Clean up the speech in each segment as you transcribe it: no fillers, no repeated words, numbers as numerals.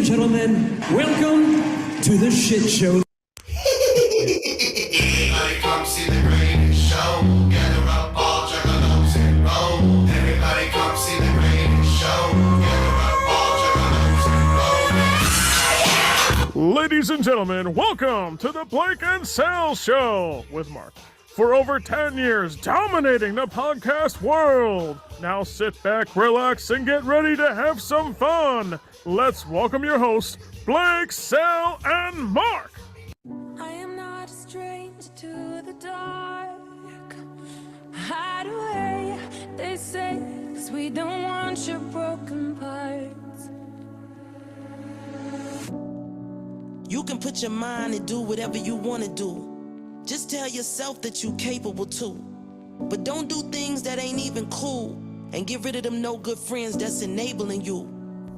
gentlemen, welcome to the shit show. Everybody come see the greatest show. Gather up all juggalos and roll. Everybody come see the greatest show. Gather up all juggalos and roll. Ladies and gentlemen, welcome to the Blake and Sal Show with Mark. For over 10 years, dominating the podcast world. Now sit back, relax, and get ready to have some fun. Let's welcome your hosts, Blake, Sal, and Mark. I am not a stranger to the dark. Hide away, they say, 'cause we don't want your broken parts. You can put your mind and do whatever you want to do. Just tell yourself that you're capable too. But don't do things that ain't even cool. And get rid of them no good friends that's enabling you.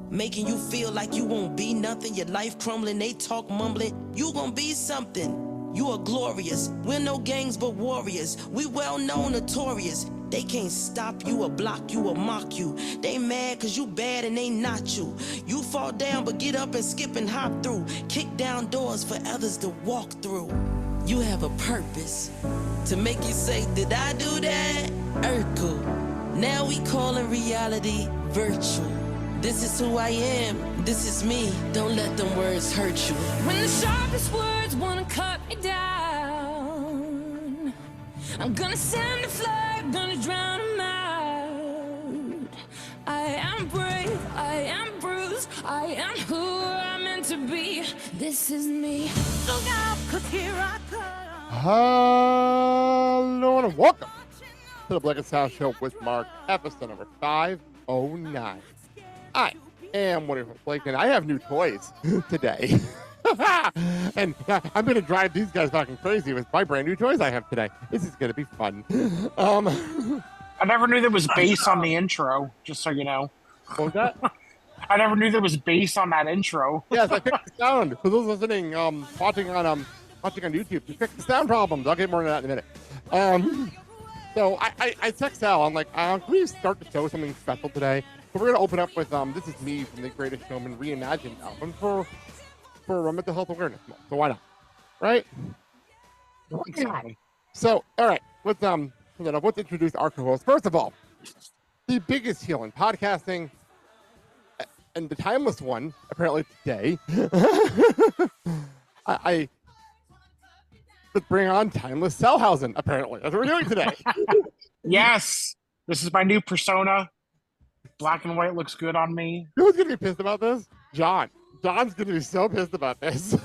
Making you feel like you won't be nothing. Your life crumbling, they talk mumbling. You gon' be something. You are glorious. We're no gangs but warriors. We well known, notorious. They can't stop you or block you or mock you. They mad cause you bad and they not you. You fall down but get up and skip and hop through. Kick down doors for others to walk through. You have a purpose to make you say, did I do that? Urkel. Now we calling reality virtual. This is who I am. This is me. Don't let them words hurt you. When the sharpest words wanna cut me down, I'm gonna send a flood, gonna drown them out. I am brave, I am bruised, I am who I'm meant to be. This is me. Look out, 'cause here I come. Hello and welcome to the Blake and Sal Show with Mark, episode number 509. I am one of your Blake, and I have new toys today. And I'm going to drive these guys fucking crazy with my brand new toys I have today. This is going to be fun. I never knew there was bass on the intro, just so you know. What was that? I never knew there was bass on that intro. Yes, I fixed the sound. For those listening, watching on YouTube, to fix the sound problems. I'll get more into that in a minute. So I text Sal. I'm like, can we start the show with something special today? So we're gonna open up with "This Is Me" from the Greatest Showman reimagined album for mental health awareness month. So why not, right? Exactly. So all right, let's introduce our co-host. First of all, the biggest heel in podcasting, and the timeless one apparently today. Let's bring on timeless Salhausen. Apparently, that's what we're doing today. Yes, this is my new persona. Black and white looks good on me. You know who's gonna be pissed about this? John. John's gonna be so pissed about this.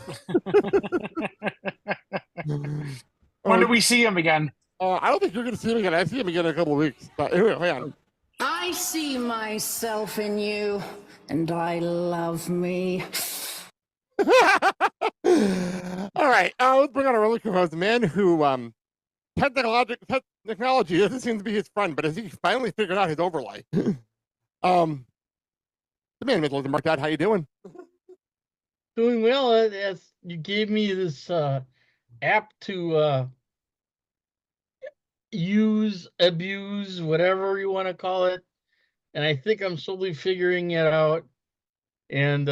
When do we see him again? I don't think you're gonna see him again. I see him again in a couple of weeks. But anyway, hang on. I see myself in you, and I love me. All right, let's bring on a really cool host, a man who technology doesn't seem to be his friend, but as he finally figured out his overlay. The man, Mr. Mark, Dad, how you doing? Doing well. As you gave me this app to use, abuse, whatever you want to call it, and I think I'm slowly figuring it out. And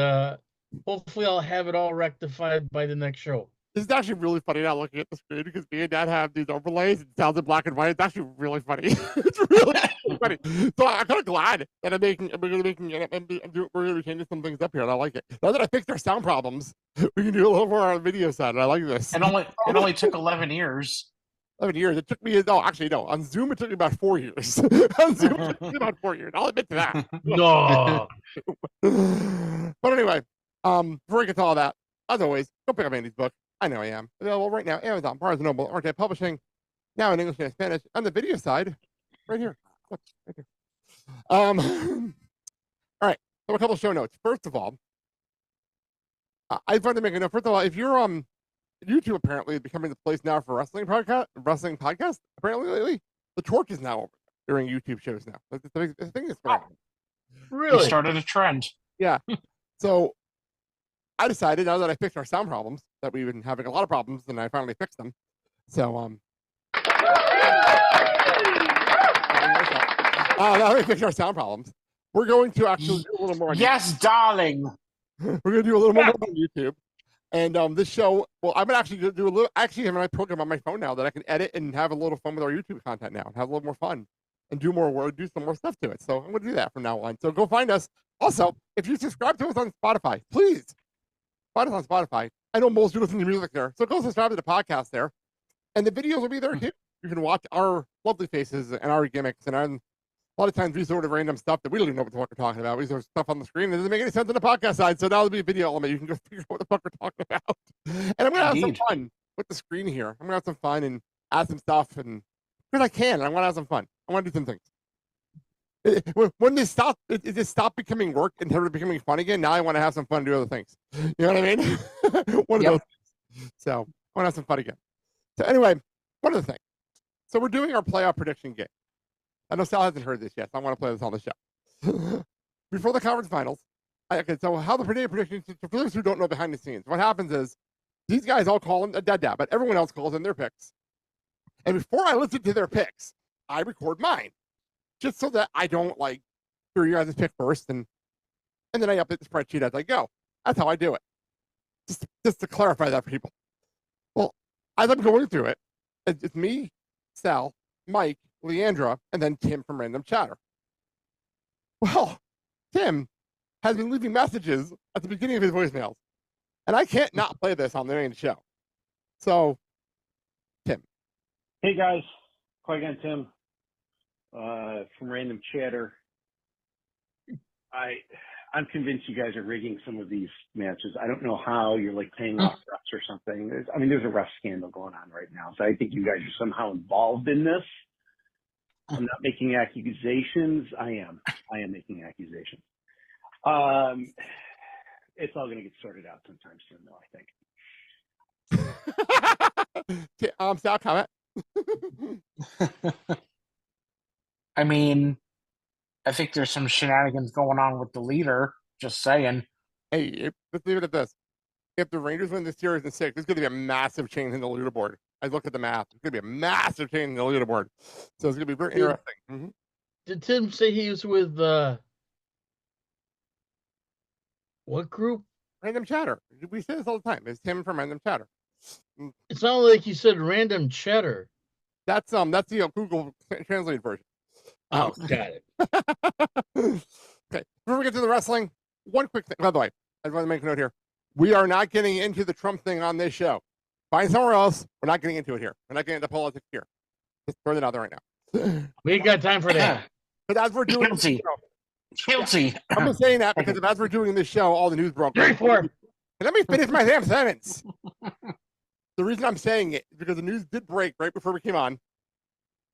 hopefully, I'll have it all rectified by the next show. This is actually really funny now looking at the screen because me and Dad have these overlays. It sounds in black and white. It's actually really funny. It's really funny. So I'm kind of glad that we're going to be changing some things up here, and I like it. Now that I fixed our sound problems, we can do a little more on the video side, and I like this. It only took 11 years. 11 years. It took me, no. On Zoom, it took me about 4 years. On Zoom, it took me about 4 years. I'll admit to that. No. But anyway, before we get to all that, as always, go pick up Andy's book. I know I am. Available right now, Amazon, Barnes & Noble, Arte Publishing, now in English and Spanish. On the video side, right here. Look, right here. All right, so a couple show notes. First of all, I wanted to make a note. First of all, if you're YouTube apparently is becoming the place now for wrestling podcast. Apparently lately, the torch is now over during YouTube shows now. That's the thing that's going on. Really? We started a trend. Yeah. So I decided, now that I fixed our sound problems, that we've been having a lot of problems, and I finally fixed them. So now that we fixed our sound problems, we're going to actually do a little more. Yes, darling. We're gonna do a little more on YouTube. And this show, well, I'm actually gonna do a little. Actually, I have a program on my phone now that I can edit and have a little fun with our YouTube content now, and have a little more fun, and do more work, do some more stuff to it. So I'm gonna do that from now on. So go find us. Also, if you subscribe to us on Spotify, please find us on Spotify. I know most of you listen to music there, so go subscribe to the podcast there, and the videos will be there too. You can watch our lovely faces and our gimmicks, and a lot of times we sort of random stuff that we don't even know what the fuck we're talking about. We sort of stuff on the screen that doesn't make any sense on the podcast side. So now there'll be a video element. You can go figure out what the fuck we're talking about. And I'm gonna have some fun with the screen here. I'm gonna have some fun and add some stuff, and because I can, I want to have some fun. I want to do some things. When they stop, it just stopped becoming work and started becoming fun again. Now I want to have some fun and do other things. You know what I mean? One of those things. So I want to have some fun again. So anyway, one other thing. So we're doing our playoff prediction game. I know Sal hasn't heard this yet, so I want to play this on the show. Before the conference finals, okay, so how the prediction, for those who don't know behind the scenes, what happens is these guys all call in a dead but everyone else calls in their picks. And before I listen to their picks, I record mine, just so that I don't like hear you guys pick first, and then I update the spreadsheet as I go. That's how I do it. Just to clarify that for people. Well, as I'm going through it, it's me, Sal, Mike, Leandra, and then Tim from Random Chatter. Well, Tim has been leaving messages at the beginning of his voicemails, and I can't not play this on the main show. So, Tim. Hey guys, Qui-Gon Tim from Random Chatter. I'm convinced you guys are rigging some of these matches. I don't know how. You're like paying off refs or something. There's a ref scandal going on right now, so I think you guys are somehow involved in this. I'm not making accusations. I am making accusations. It's all going to get sorted out sometime soon, though, I think. Sal, comment. I think there's some shenanigans going on with the leader. Just saying. Hey, let's leave it at this. If the Rangers win this series in 6, there's going to be a massive change in the leaderboard. I looked at the math. It's going to be a massive change in the leaderboard. So it's going to be very interesting. Mm-hmm. Did Tim say he was with what group? Random Chatter. We say this all the time. It's Tim from Random Chatter. It sounded like you said Random Chatter. That's the Google translated version. Oh, got it. Okay. Before we get to the wrestling, one quick thing. By the way, I just want to make a note here. We are not getting into the Trump thing on this show. Find somewhere else. We're not getting into it here. We're not getting into politics here. Just throw that out there right now. We ain't got time for that. But as we're doing Guilty. Yeah, I'm just saying that because as we're doing this show, all the news broke. Let me finish my damn sentence. The reason I'm saying it is because the news did break right before we came on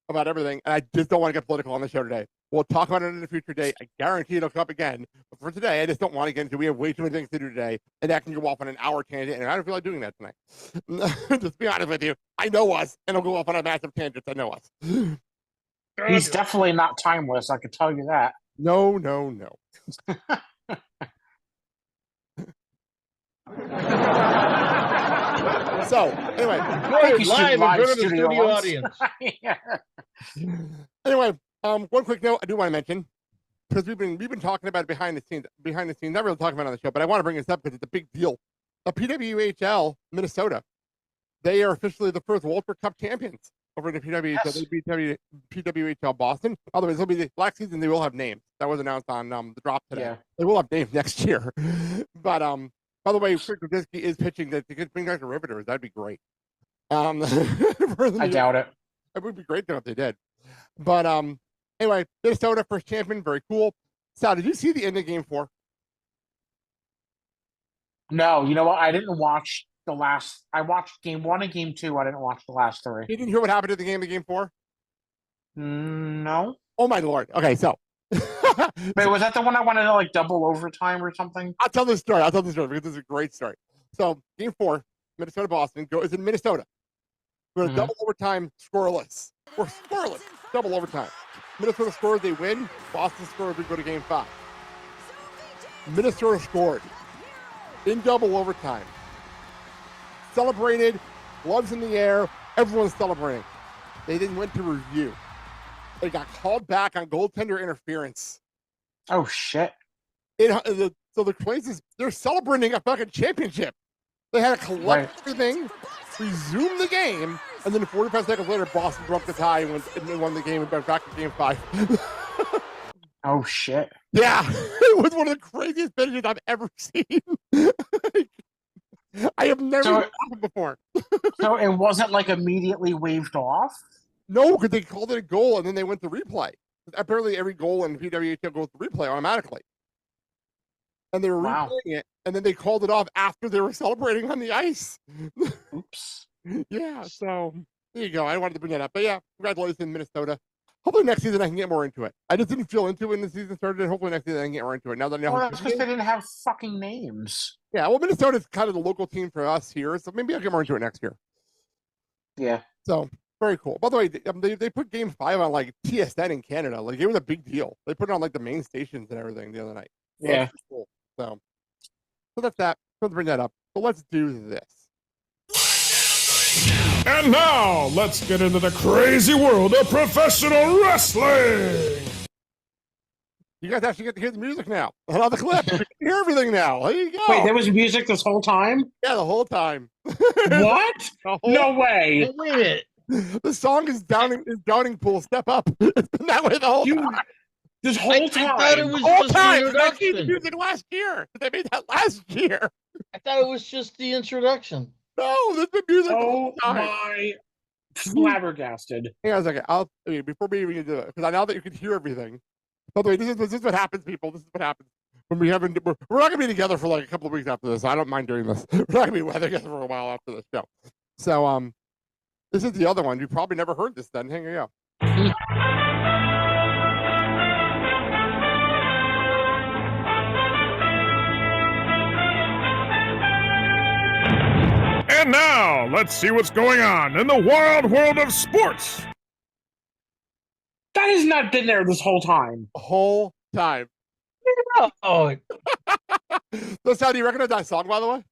about everything, and I just don't want to get political on the show today. We'll talk about it in a future date. I guarantee it'll come up again. But for today, I just don't want to get into it. We have way too many things to do today, and that can go off on an hour tangent, and I don't feel like doing that tonight. Just be honest with you. I know us, and it'll go off on a massive tangent. I know us. He's definitely not timeless, I can tell you that. No. So, anyway. Live in front of the studio audience. Anyway, one quick note I do want to mention, because we've been talking about it behind the scenes, not really talking about it on the show, but I want to bring this up because it's a big deal. The PWHL Minnesota, they are officially the first Walter Cup champions over the PWHL. Yes. They beat PWHL Boston. Otherwise, it'll be the last season. They will have names. That was announced on the drop today. Yeah. They will have names next year. But by the way, Rick Rudisky is pitching that they could bring back the Riveters. That'd be great. I doubt it. It would be great though if they did. But anyway, Minnesota first champion, very cool. Sal, did you see the end of Game 4? No, you know what? I didn't watch the last. I watched Game 1 and Game 2. I didn't watch the last 3. You didn't hear what happened at the game of Game 4? No. Oh my lord. Okay, so. Wait, was that the one I wanted to like double overtime or something? I'll tell this story because this is a great story. So Game 4, Minnesota Boston is in Minnesota. We're going to double overtime, scoreless. Or scoreless, double overtime. Minnesota scores, they win. Boston scores, we go to Game 5. Minnesota scored in double overtime. Celebrated, gloves in the air, everyone's celebrating. They then went to review. They got called back on goaltender interference. Oh, shit. So the crazy is they're celebrating a fucking championship. They had to collect everything, resume the game, and then 45 seconds later, Boston broke the tie and won the game and went back to game 5. Oh shit! Yeah, it was one of the craziest finishes I've ever seen. I have never seen it before. So it wasn't like immediately waved off? No, because they called it a goal and then they went to replay. Apparently, every goal in PWHL goes to replay automatically. And they were replaying it, and then they called it off after they were celebrating on the ice. Oops. Yeah, so there you go. I wanted to bring that up. But yeah, congratulations, Minnesota. Hopefully next season I can get more into it. I just didn't feel into it when the season started, and hopefully next season I can get more into it. Now that I know Well, that's because they didn't have fucking names. Yeah, well, Minnesota's kind of the local team for us here, so maybe I'll get more into it next year. Yeah. So, very cool. By the way, they put Game 5 on, like, TSN in Canada. Like, it was a big deal. They put it on, like, the main stations and everything the other night. So Yeah. Cool. So that's that. Let's bring that up. So let's do this. And now, let's get into the crazy world of professional wrestling. You guys actually get to hear the music now. On the clip. You can hear everything now. There you go. Wait, there was music this whole time? Yeah, the whole time. What? No way. Wait a minute. The song is Downing Pool. Step up. It's been that way the whole time. This whole time. I thought it was Whole just time. the They made the introduction. music last year. They made that last year. I thought it was just the introduction. No, there's been music. Oh my flabbergasted. Hang on a second. Before we even do it, because I know that you can hear everything. By the way, this is what happens, people. This is what happens when we're not going to be together for like a couple of weeks after this. I don't mind doing this. We're not going to be together for a while after this show. So, this is the other one. You probably never heard this then. Here you go. And now, let's see what's going on in the wild world of sports. That has not been there this whole time. The whole time. Oh, So, how do you recognize that song, by the way?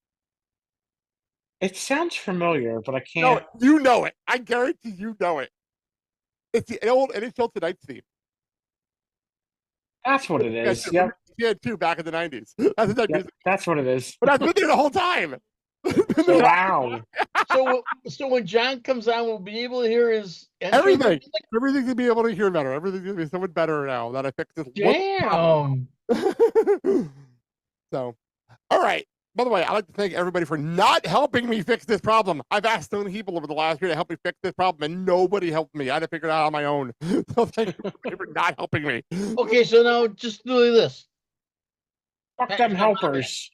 It sounds familiar, but I No, can't. you know it. I guarantee you know it. It's the old NHL Tonight's theme. That's what it is. Yeah, Yep. She had two back in the 90s. That's that Yep. music. That's what it is. But I've been there the whole time. Wow. so when John comes on, we'll be able to hear his intro Everything. music? Everything's going to be able to hear better. Everything's going to be so much better now that I fixed this. Damn. So, all right. By the way, I'd like to thank everybody for not helping me fix this problem. I've asked so many people over the last year to help me fix this problem, and nobody helped me. I had to figure it out on my own. So thank you for not helping me. Okay, so now just do this. Fuck them helpers.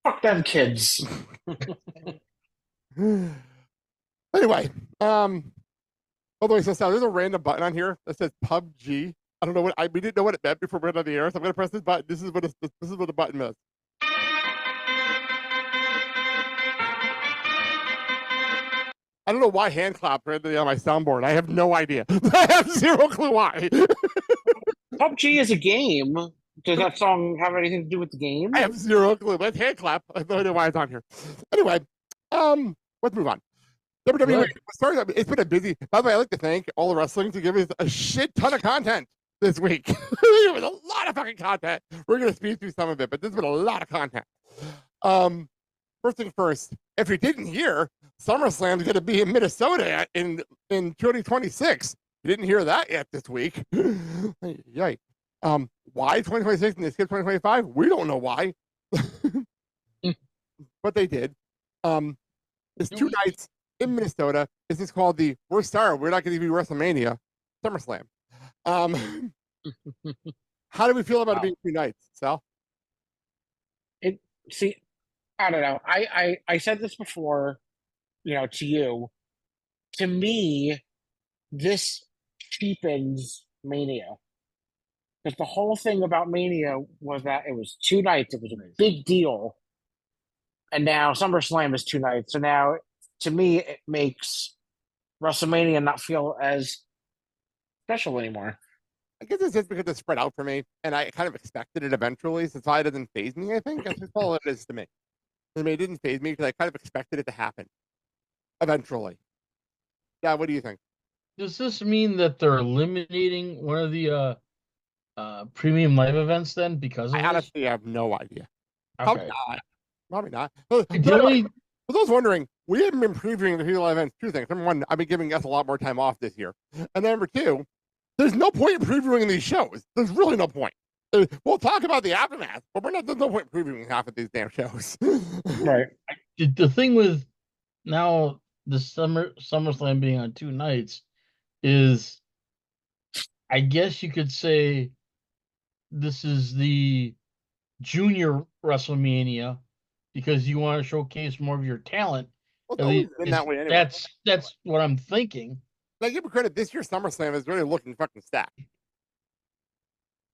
Fuck them kids. Anyway, by the way, so Sal, there's a random button on here that says PUBG. I don't know what we didn't know what it meant before we went on the air, so I'm gonna press this button. This is what the button means. I don't know why hand clap randomly on my soundboard. I have no idea. I have zero clue why. PUBG is a game. Does that song have anything to do with the game? I have zero clue. Let's hand clap. I have no idea why it's on here. Anyway, let's move on. WWE, Right. sorry, it's been a busy. By the way, I'd like to thank all the wrestling to give us a shit ton of content this week. It was a lot of fucking content. We're gonna speed through some of it, but there's been a lot of content. First thing first, if you didn't hear, SummerSlam is gonna be in Minnesota in 2026. You didn't hear that yet this week. Yikes. Why 2026 and they skipped 2025? We don't know why. But they did. It's 2 nights in Minnesota. This is called the We're sorry, we're not going to be WrestleMania SummerSlam. How do we feel about it being 2 nights, Sal? See, I don't know. I said this before, to you. To me, this cheapens Mania. Because the whole thing about Mania was that it was 2 nights. It was a big deal. And now SummerSlam is 2 nights. So now, to me, it makes WrestleMania not feel as special anymore. I guess it's just because it's spread out for me, and I kind of expected it eventually, so that's why it doesn't faze me, I think. That's just all it is to me. I mean, it didn't faze me because I kind of expected it to happen eventually. Yeah, what do you think? Does this mean that they're eliminating one of the premium live events then because of I this? honestly have no idea. Probably Okay. not. Probably not. But The anyway, only for those wondering, we haven't been previewing the live events. Two things. Number one, I've been giving us a lot more time off this year. And number two, there's no point in previewing these shows. There's really no point. We'll talk about the aftermath, but there's no point in previewing half of these damn shows. Right. the thing with now the SummerSlam being on 2 nights is, I guess you could say, this is the junior WrestleMania because you want to showcase more of your talent. Well, it's always been that way anyway. That's what I'm thinking. And I give credit, this year's SummerSlam is really looking fucking stacked. You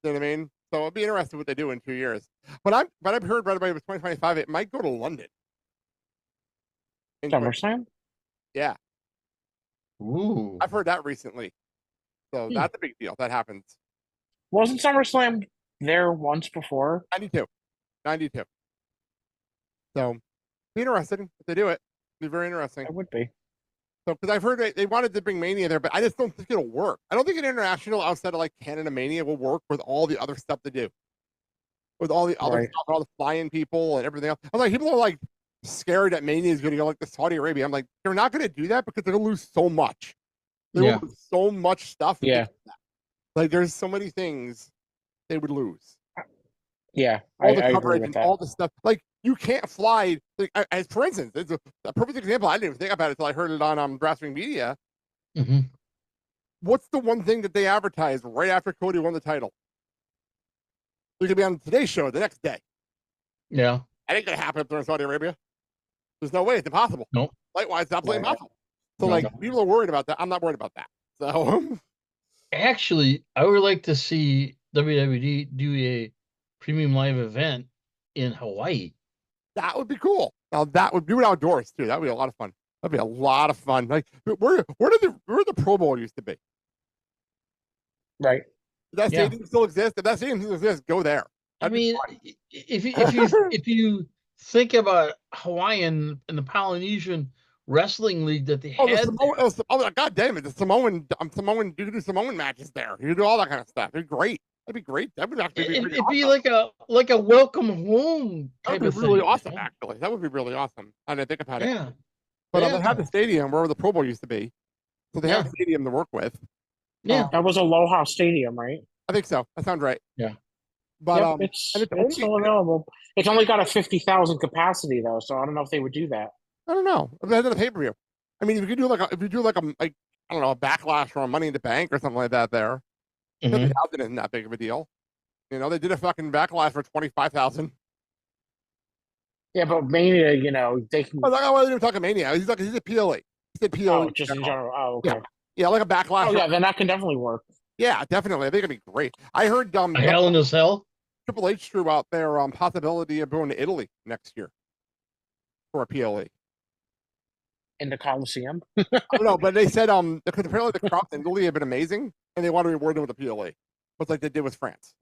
know what I mean? So it'll be interesting what they do in 2 years. But I've heard right away with 2025, it might go to London. SummerSlam? Yeah. Ooh. I've heard that recently. So that's a big deal. That happens. Wasn't SummerSlam there once before? 92. So be interesting if they do it. It'd be very interesting. It would be. So, because I've heard they wanted to bring Mania there, but I just don't think it'll work. I don't think an international outside of like Canada Mania will work with all the other stuff to do. With all the other stuff, all the flying people and everything else. I'm like, people are like scared that Mania is going to go like to Saudi Arabia. I'm like, they're not going to do that because they're going to lose so much. They will lose so much stuff. Yeah. Like, there's so many things they would lose. Yeah. All the I agree coverage with and that. all the stuff. Like, you can't fly. Like, as for instance, it's a perfect example. I didn't even think about it until I heard it on Grasping Media. Mm-hmm. What's the one thing that they advertised right after Cody won the title? They're going to be on today's show the next day. Yeah. That ain't going to happen up there in Saudi Arabia. There's no way. It's impossible. Nope. Likewise, it's absolutely No. impossible. So, people are worried about that. I'm not worried about that. So, Actually, I would like to see WWE do a premium live event in Hawaii. that would be cool. Now, that would do it outdoors, too. That would be a lot of fun. That'd be a lot of fun. Like, where the Pro Bowl used to be. Right. Does that stadium still exist? If that stadium still exists, go there. I That'd be mean, fun. if you think about Hawaiian and the Polynesian wrestling league that they Oh, had, God damn it! The Samoan, you can do Samoan matches there. You can do all that kind of stuff. It'd be great. That'd be great. That would actually be it'd pretty be awesome. like a welcome home That type would be of really thing. awesome. Actually, that would be really awesome. I didn't think about it. Yeah. But Yeah. they have the stadium where the Pro Bowl used to be, so they have a stadium to work with. Yeah. That was Aloha Stadium, right? I think so. That sounds right. Yeah. But Yep, it's only, still available. It's only got a 50,000 capacity though, so I don't know if they would do that. I don't know. If they had a pay per view, I mean, if you do like I don't know, a Backlash or a Money in the Bank or something like that, there, Mhm. 50,000 isn't that big of a deal. You know, they did a fucking Backlash for 25,000. Yeah, but Mania, you know, they can. Oh, I wasn't even talking Mania. He's a PLE. He's a PLE. Oh, just in general. Oh, okay. Yeah, like a Backlash. Oh, yeah, then that can definitely work. Yeah, definitely. I think it'd be great. I heard Hell in a Cell. Triple H threw out their possibility of going to Italy next year for a PLE. In the Coliseum. I don't know, but they said because apparently the crowds in Italy have been amazing, and they want to reward them with a PLE, much like they did with France.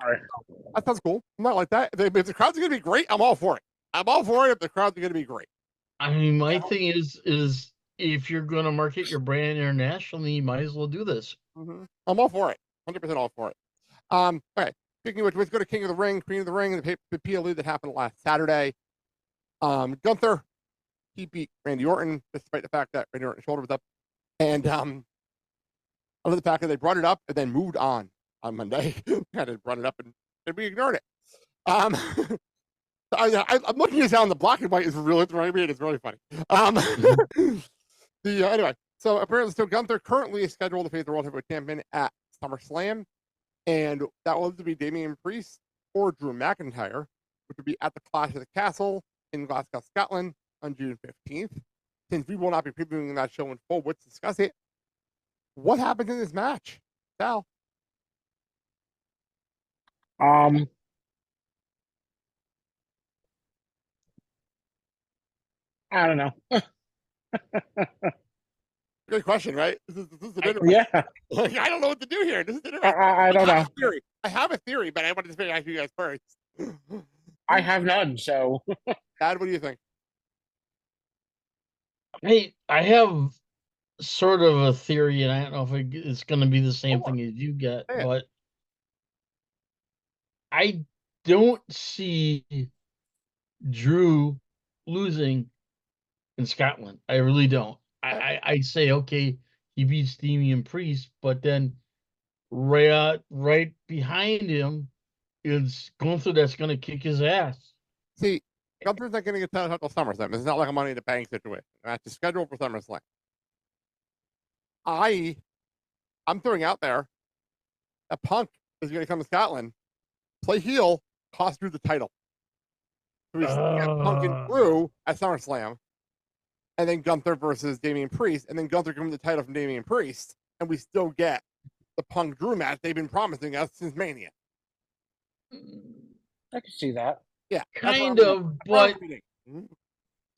All right. That sounds cool. I'm not like that. If the crowds are gonna be great, I'm all for it. I'm all for it if the crowds are gonna be great. I mean, my thing is if you're going to market your brand internationally, you might as well do this. Mm-hmm. I'm all for it. 100% all for it. Okay. Speaking of which, let's go to King of the Ring, Queen of the Ring, and the PLE that happened last Saturday. Gunther, he beat Randy Orton, despite the fact that Randy Orton's shoulder was up. And I love the fact that they brought it up and then moved on Monday. Kind of brought it up and we ignored it. I'm looking at this down. The black and white is really throwing me. It's really funny. Anyway, so apparently, Gunther currently is scheduled to face the World Heavyweight Champion at SummerSlam, and that will to be Damian Priest or Drew McIntyre, which would be at the Clash of the Castle in Glasgow, Scotland, on June 15th. Since we will not be previewing that show in full, let's discuss it. What happens in this match, Sal? I don't know. Good question, right? This is an interesting. Yeah. Like, I don't know what to do here. This is interesting. I don't know. I have a theory, but I wanted to ask you guys first. I have none, so. Dad, what do you think? Hey, I have sort of a theory, and I don't know if it's going to be the same thing as you get, but I don't see Drew losing in Scotland. I really don't. I say, okay, he beats Damian Priest, but then right behind him is Gunther that's going to kick his ass. See, Gunther's not getting a title until SummerSlam. It's not like a Money in the Bank situation. Match is scheduled for SummerSlam. I'm throwing out there that Punk is going to come to Scotland, play heel, cost Drew the title. So we get Punk and Drew at SummerSlam, and then Gunther versus Damian Priest, and then Gunther can win the title from Damian Priest, and we still get the Punk Drew match they've been promising us since Mania. I can see that. Yeah, kind of, but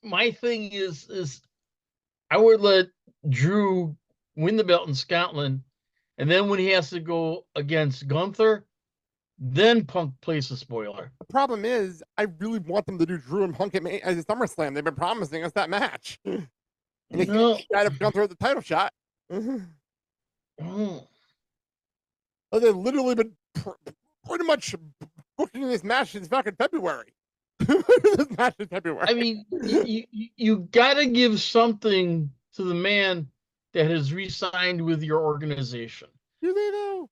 my thing is I would let Drew win the belt in Scotland, and then when he has to go against Gunther, then Punk plays the spoiler. The problem is, I really want them to do Drew and Punk as a SummerSlam. They've been promising us that match. And they can't try to Gunther at the title shot. Oh. They've literally been pretty much booking this match since back in February. This match in February. I mean, you got to give something to the man that has re-signed with your organization. Do they though?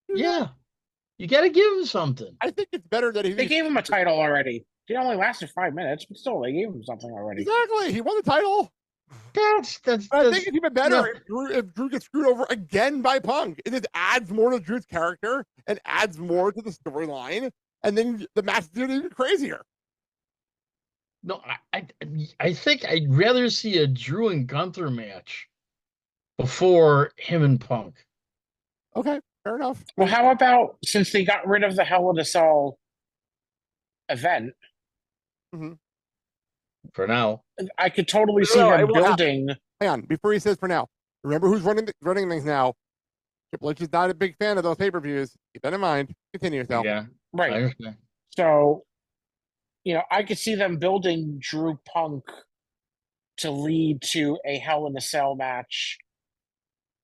Yeah. You got to give him something. I think it's better that they gave him a title already. It only lasted 5 minutes, but still, they gave him something already. Exactly. He won the title. That's I think it's even better if Drew gets screwed over again by Punk. It just adds more to Drew's character and adds more to the storyline, and then the match is even crazier. No, I think I'd rather see a Drew and Gunther match before him and Punk. Okay, fair enough. Well, how about since they got rid of the Hell in a Cell event? Mm-hmm. For now, I could totally see them building. Hang on, before he says for now, remember who's running things now. Triple H is not a big fan of those pay-per-views. Keep that in mind. Continue yourself. Yeah, right. So, I could see them building Drew Punk to lead to a Hell in a Cell match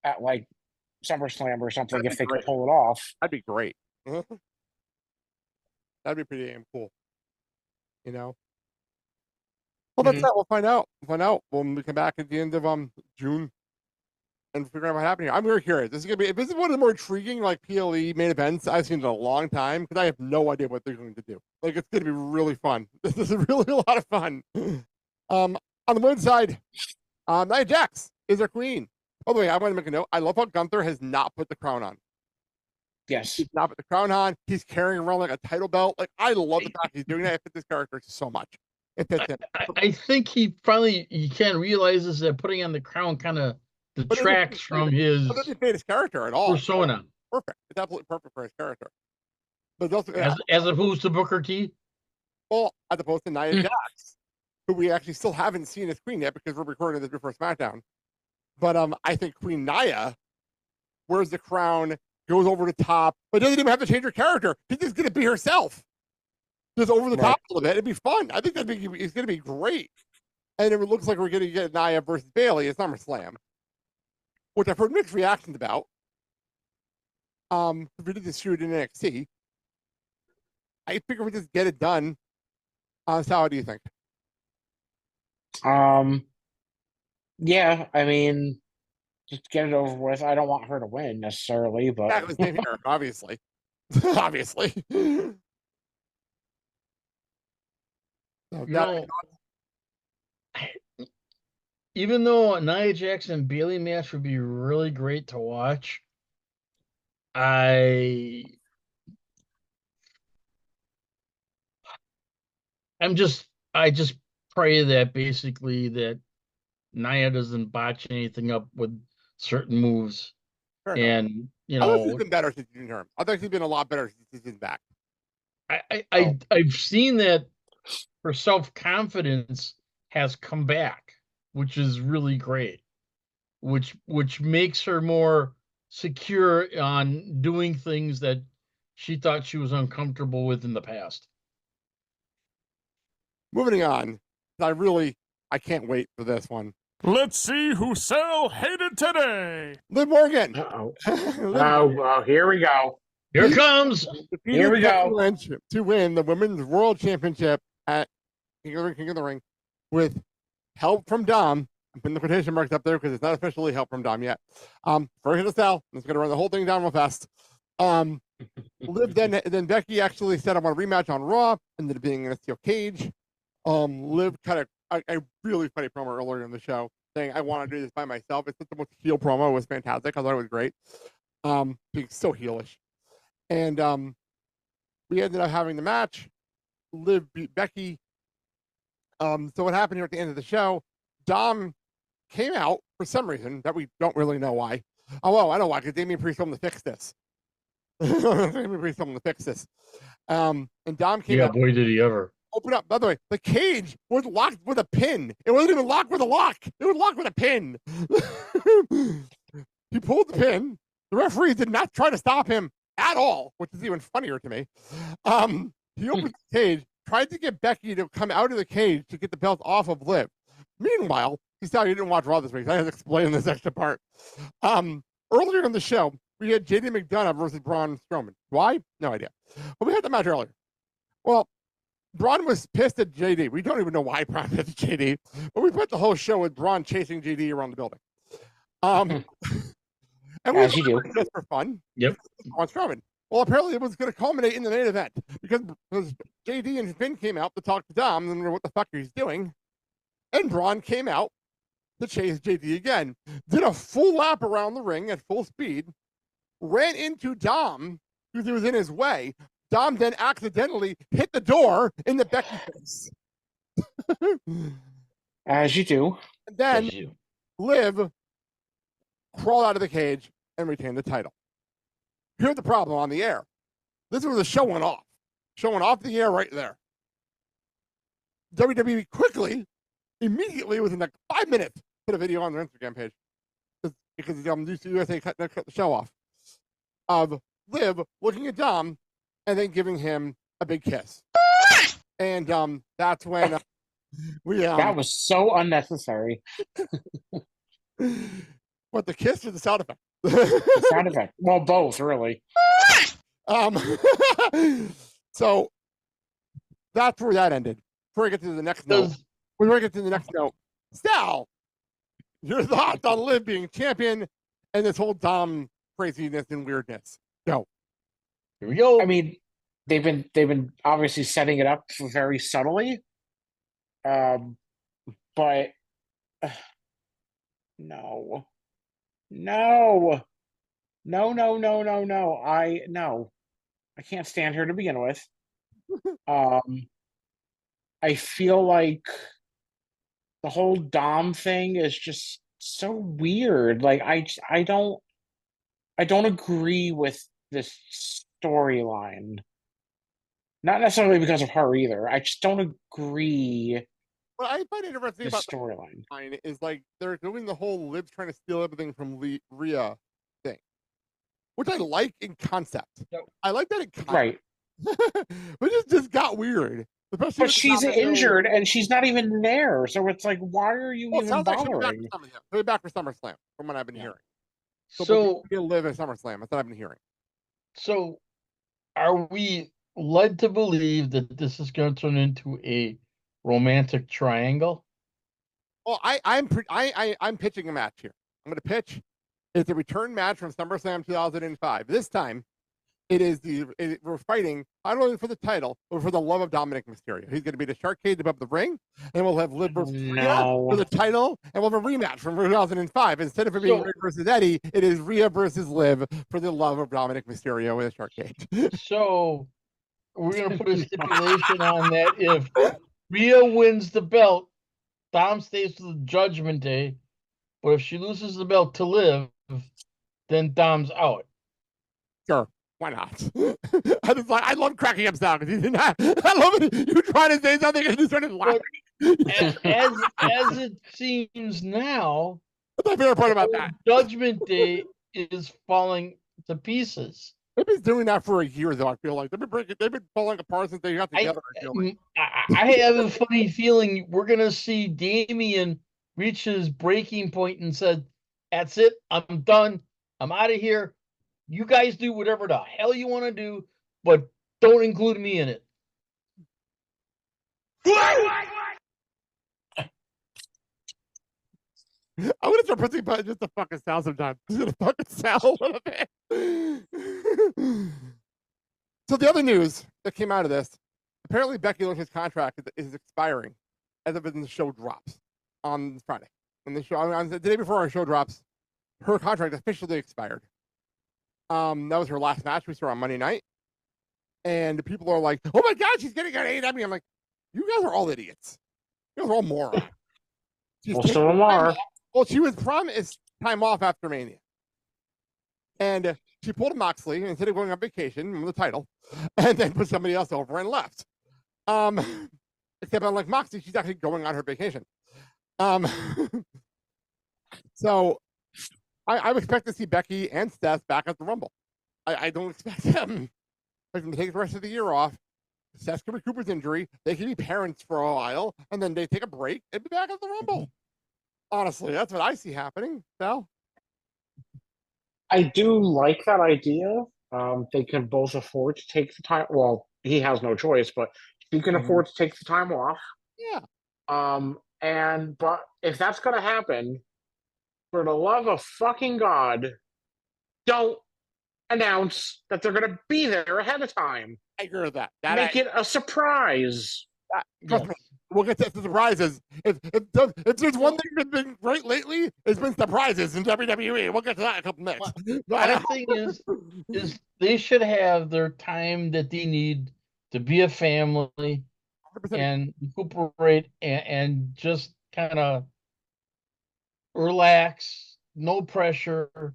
at like SummerSlam or something if they could pull it off. That'd be great. That'd be pretty damn cool. Well, that's that. We'll find out. When we come back at the end of June and figure out what happened here. I'm very curious. This is one of the more intriguing PLE main events I've seen in a long time because I have no idea what they're going to do. It's going to be really fun. This is really a lot of fun. On the women's side, Nia Jax is our queen. By the way, I want to make a note. I love how Gunther has not put the crown on. Yes. He's not put the crown on. He's carrying around like a title belt. I love the fact he's doing that. I fit this character so much. I think he can't realizes that putting on the crown kind of detracts from his. It doesn't fit his character at all. Persona. Perfect. It's absolutely perfect for his character. But also, as opposed to Booker T. Well, as opposed to Nia Jax, who we actually still haven't seen as queen yet because we're recording this before SmackDown. But I think Queen Nia wears the crown, goes over the top, but doesn't even have to change her character. She's just going to be herself. Just over the top a little bit. It'd be fun. I think it's going to be great. And it looks like we're going to get Nia versus Bayley at SummerSlam, which I've heard mixed reactions about. We did this shoot in NXT. I figure we just get it done. Sal, what do you think? Yeah, I mean, just get it over with. I don't want her to win necessarily, but that was here, obviously. Obviously. Even though a Nia Jax and Bayley match would be really great to watch, I just pray that basically that Nia doesn't botch anything up with certain moves. And I think she's been better since she's been here. I think she's been a lot better since she's been back. I've seen that her self-confidence has come back, which is really great, which makes her more secure on doing things that she thought she was uncomfortable with in the past. Moving on, I can't wait for this one. Let's see who Sal hated today. Liv Morgan. Uh-oh. Oh, here we go. Here it comes. defeated Here we Becky go. Lynch to win the Women's World Championship at King of the Ring with help from Dom. I'm putting the quotation marks up there because it's not officially help from Dom yet. First hit a cell. I'm just going to run the whole thing down real fast. Liv then Becky actually said I want a rematch on Raw, ended up being in a steel cage. Liv cut a really funny promo earlier in the show saying I want to do this by myself. It's the most heel promo. It was fantastic. I thought it was great. Being so heelish. And we ended up having the match. Liv beat Becky. So what happened here at the end of the show, Dom came out for some reason that we don't really know why. Oh, well, I know why, because Damian Priest told him to fix this. Damian Priest told him to fix this. And Dom came out. Boy, did he ever. Open up. By the way, the cage was locked with a pin. It wasn't even locked with a lock. It was locked with a pin. He pulled the pin. The referee did not try to stop him at all, which is even funnier to me. He opened the cage, tried to get Becky to come out of the cage to get the belt off of Liv. Meanwhile, you saw you didn't watch Raw this week. So I had to explain this extra part. Earlier in the show, we had JD McDonough versus Braun Strowman. Why? No idea. But we had the match earlier. Well, Braun was pissed at JD. We don't even know why Braun pissed at JD, but we put the whole show with Braun chasing JD around the building. And we As you do. just for fun. Yep. Braun Strowman. Well, apparently it was going to culminate in the main event because JD and Finn came out to talk to Dom and what the fuck he's doing. And Braun came out to chase JD again. Did a full lap around the ring at full speed. Ran into Dom because he was in his way. Dom then accidentally hit the door in the Becky face. As you do. And then Liv crawled out of the cage and retained the title. Here's the problem on the air. This was a showing off. Showing off the air right there. WWE quickly, immediately within like 5 minutes, put a video on their Instagram page. Because USA cut the show off. Of Liv looking at Dom and then giving him a big kiss. And that's when we that was so unnecessary. What, the kiss or the sound effect? The sound effect. Well, both really. So that's where that ended. Before we get to the next note. Sal, your thoughts on Liv being champion and this whole Dom craziness and weirdness. Go. Here we go. I mean, they've been obviously setting it up very subtly. But no. I can't stand her to begin with. I feel like the whole Dom thing is just so weird. Like I don't agree with this storyline. Not necessarily because of her either. I just don't agree. What I find interesting The about storyline the line is like they're doing the whole Liv trying to steal everything from Rhea thing, which I like in concept. I like that in concept. Right. But it just got weird. Especially But with she's Dom and injured and she's not even there. So it's like, why are you Well, it even sounds like bothering? she'll be back for SummerSlam, from what I've been hearing. So we'll live at SummerSlam. That's what I've been hearing. So, are we led to believe that this is going to turn into a romantic triangle? Well, I'm pitching a match here. I'm going to pitch. It's a return match from SummerSlam 2005. This time, we're fighting not only for the title, but for the love of Dominic Mysterio. He's going to be the shark cage above the ring, and we'll have Liv versus Rhea for the title, and we'll have a rematch from 2005. Instead of it being Rick versus Eddie, it is Rhea versus Liv for the love of Dominic Mysterio in the shark cage. So we're going to put a stipulation on that if Rhea wins the belt, Dom stays to the Judgment Day, but if she loses the belt to Liv, then Dom's out. Sure. Why not? I love cracking up sound because you did not. I love it. You trying to say something and you started laughing. As it seems now, what's my favorite part about that? Judgment Day is falling to pieces. They've been doing that for a year, though. I feel like they've been falling apart since they got together. I have a funny feeling we're gonna see Damian reach his breaking point and said, "That's it. I'm done. I'm out of here. You guys do whatever the hell you want to do, but don't include me in it. I'm gonna start pressing buttons just to fucking sound sometimes. Just gonna fucking sound a little bit. So the other news that came out of this, apparently Becky Lynch's contract is expiring as of when the show drops on Friday. When the show on the day before our show drops, her contract officially expired. That was her last match we saw on Monday night. And people are like, "Oh my God, she's getting on AEW." I'm like, "You guys are all idiots. You guys are all morons." Well, some of them are. Well, she was promised time off after Mania. And she pulled a Moxley instead of going on vacation with the title, and then put somebody else over and left. Except unlike Moxley, she's actually going on her vacation. So I would expect to see Becky and Seth back at the Rumble. I don't expect them to take the rest of the year off. Seth can recoup his injury. They can be parents for a while, and then they take a break and be back at the Rumble. Honestly, that's what I see happening. Sal? I do like that idea. They can both afford to take the time. Well, he has no choice, but he can afford to take the time off. Yeah. But if that's gonna happen, for the love of fucking God, don't announce that they're gonna be there ahead of time. I agree with that. Make it a surprise. Trust me, we'll get to the surprises. If there's one thing that's been great lately, it's been surprises in WWE. We'll get to that in a couple minutes. My thing is they should have their time that they need to be a family 100%. and recuperate and just kind of relax, no pressure,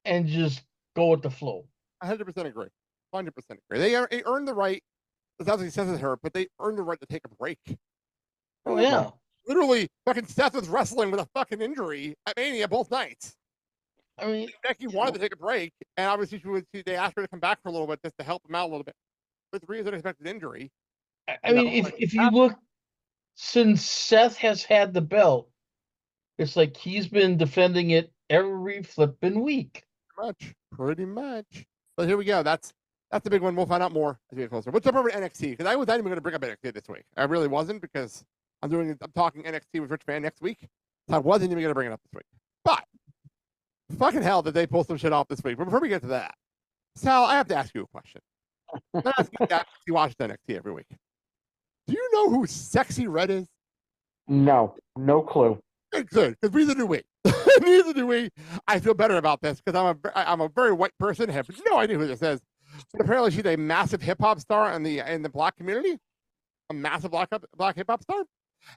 and just go with the flow. 100% agree. 100% agree. They earned the right. That's what he says it hurt, but they earned the right to take a break. Oh yeah. Literally, fucking Seth was wrestling with a fucking injury at Mania both nights. I mean, Becky wanted to take a break, and obviously they asked her to come back for a little bit just to help him out a little bit. With the reason unexpected injury. I mean, if you look, since Seth has had the belt, it's like he's been defending it every flipping week. Pretty much. But here we go. That's the big one. We'll find out more as we get closer. What's up over NXT? Because I was not even going to bring up NXT this week. I really wasn't, because I'm talking NXT with Rich Fan next week. So I wasn't even going to bring it up this week. But fucking hell did they pull some shit off this week. But before we get to that, Sal, I have to ask you a question. I'm asking you that you watch NXT every week. Do you know who Sexy Red is? No clue. Good, because neither do we. Neither do we. I feel better about this because I'm a very white person. Have no idea who this is. But apparently, she's a massive hip hop star in the black community. A massive black hip hop star.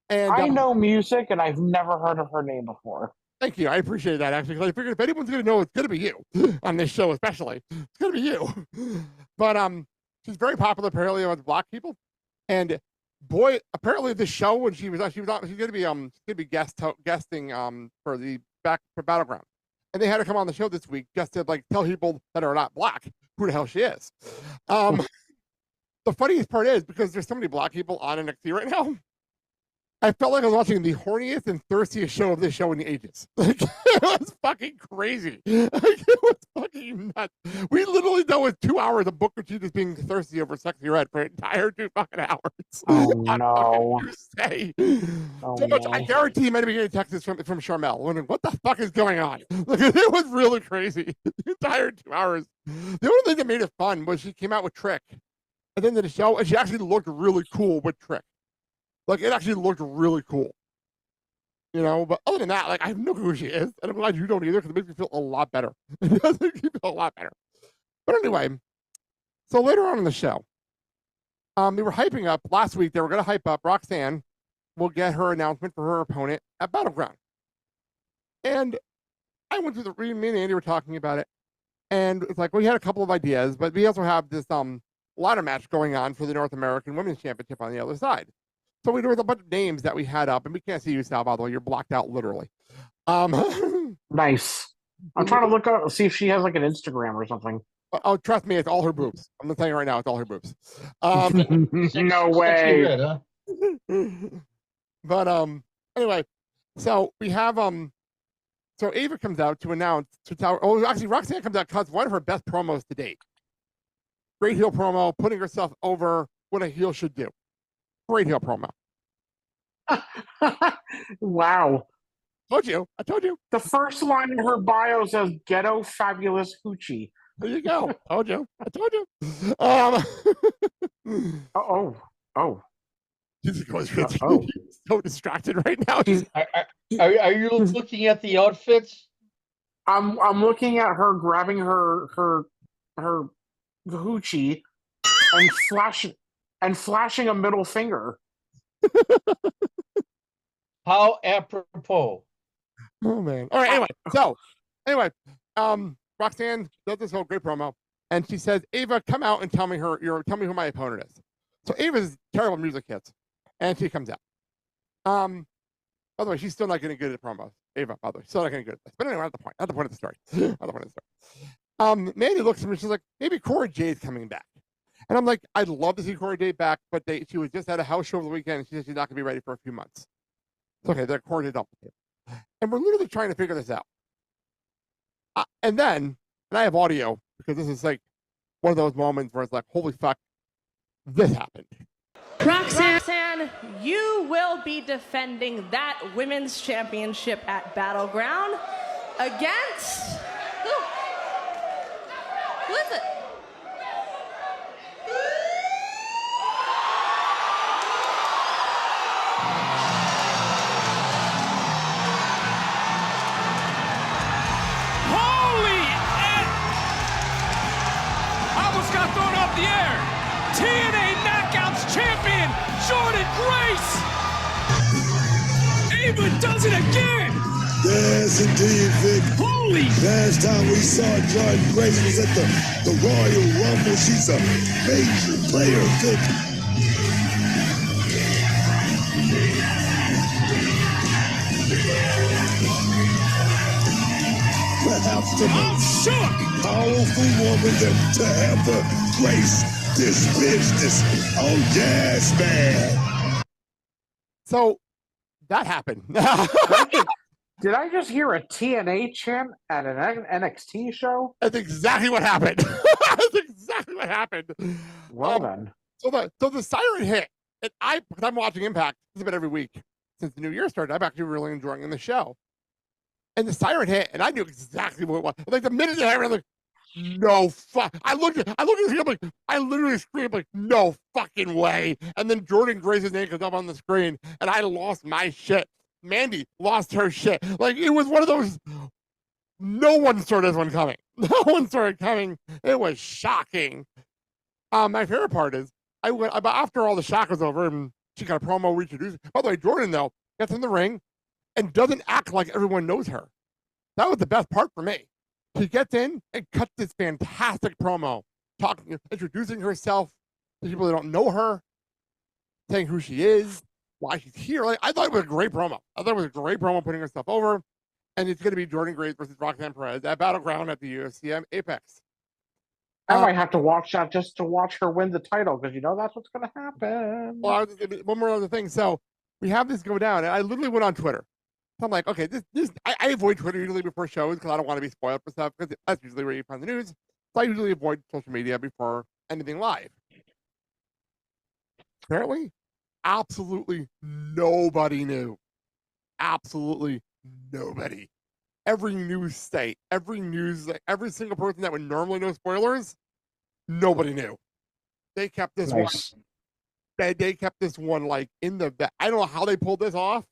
And I know music, and I've never heard of her name before. Thank you. I appreciate that, actually, because I figured if anyone's going to know, it's going to be you on this show, especially. It's going to be you. But she's very popular, apparently, among black people. And boy, apparently, the show when she's going to be guesting for Battleground, and they had her come on the show this week just to tell people that are not black who the hell she is. The funniest part is, because there's so many black people on NXT right now, I felt like I was watching the horniest and thirstiest show of this show in the ages. It was fucking crazy. It was fucking nuts. We literally dealt with 2 hours of Booker T just being thirsty over Sexy Red for an entire 2 fucking hours. Oh no! Tuesday. So much. I guarantee you might be getting texts from Charmel wondering what the fuck is going on. It was really crazy. The entire 2 hours. The only thing that made it fun was she came out with Trick at the end of the show, and she actually looked really cool with Trick. It actually looked really cool. But other than that, I have no clue who she is. And I'm glad you don't either, because it makes me feel a lot better. It does make me feel a lot better. But anyway, so later on in the show, they were hyping up, last week, they were going to hype up Roxanne will get her announcement for her opponent at Battleground. And I went through me and Andy were talking about it. And it's we had a couple of ideas, but we also have this ladder match going on for the North American Women's Championship on the other side. So there was a bunch of names that we had up, and we can't see you, Sal, by the way. You're blocked out, literally. Nice. I'm trying to look up, see if she has an Instagram or something. Oh, trust me, it's all her boobs. I'm telling you right now, it's all her boobs. No way. Red, huh? But anyway, so we have So Ava comes out to announce to tell. Oh, actually, Roxanne comes out cuts one of her best promos to date. Great heel promo, putting herself over what a heel should do. Great heel promo. Wow. Told you. I told you. The first line in her bio says "Ghetto Fabulous Hoochie." There you go. Told you. I told you. Oh. He's so distracted right now. Are you looking at the outfits? I'm looking at her grabbing her hoochie and flashing a middle finger. How apropos. Oh man. All right. Anyway, Roxanne does this whole great promo, and she says, "Ava, come out and tell me who my opponent is." So Ava's terrible music hits, and she comes out. By the way, she's still not getting good at promos. Ava, by the way, still not getting good at this. But anyway, not the point of the story. Mandy looks at me, she's like, maybe Cora Jade's coming back. And I'm like, I'd love to see Cora Jade back, but she was just at a house show over the weekend, and she said she's not going to be ready for a few months. It's okay, they're Cora Jade off the table. And we're literally trying to figure this out. And I have audio, because this is like one of those moments where it's like, holy fuck, this happened. Roxanne, you will be defending that women's championship at Battleground against... Who is it? Holy! I almost got thrown off the air. TNA Knockouts champion, Jordynne Grace! Ava does it again! Yes, indeed, Vic. Holy! Last time we saw Jordynne Grace was at the Royal Rumble. She's a major player, Vic. Perhaps the most powerful woman to ever grace this business. Oh, yes, man. So that happened. Did I just hear a TNA chant at an NXT show? That's exactly what happened. Well then. So the siren hit, and because I'm watching Impact, it's been every week since the new year started. I'm actually really enjoying the show. And the siren hit, and I knew exactly what it was. Like the minute it happened, I'm like, no fuck. I looked at the screen, like, I literally screamed like, no fucking way. And then Jordynne Grace's name comes up on the screen, and I lost my shit. Mandy lost her shit. Like, it was one of those, no one saw this one coming. No one saw it coming. It was shocking. My favorite part is, I went, after all the shock was over, and she got a promo reintroduced. By the way, Jordynne, though, gets in the ring and doesn't act like everyone knows her. That was the best part for me. She gets in and cuts this fantastic promo, introducing herself to people that don't know her, saying who she is, why she's here. Like, I thought it was a great promo. Putting herself over. And it's going to be Jordynne Grace versus Roxanne Perez at Battleground at the UFC Apex. I might have to watch that just to watch her win the title, because that's what's going to happen. Well, one more other thing. So we have this go down, and I literally went on Twitter. So I'm like, okay, I avoid Twitter usually before shows because I don't want to be spoiled for stuff, because that's usually where you find the news. So I usually avoid social media before anything live. Apparently, absolutely nobody knew. Absolutely nobody. Every news site, every single person that would normally know spoilers, nobody knew. They kept this one. They kept this one like in the. I don't know how they pulled this off,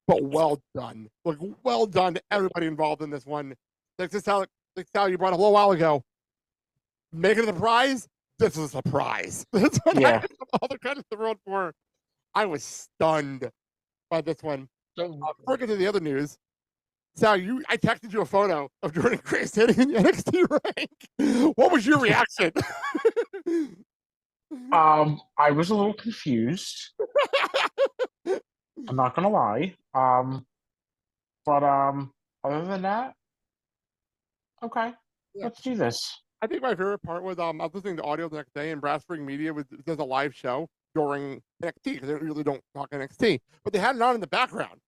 but well done. Like, well done to everybody involved in this one. Like this how you brought up a little while ago. Make it a surprise. This is a surprise. That's what I all the credit to the road for. I was stunned by this one. So, before I get to the other news, Sal, I texted you a photo of Jordynne Grace hitting in the NXT rank. What was your reaction? I was a little confused. I'm not gonna lie. But other than that, okay, let's do this. I think my favorite part was I was listening to audio the next day, and Brass Spring Media does a live show during NXT because they really don't talk NXT, but they had it on in the background,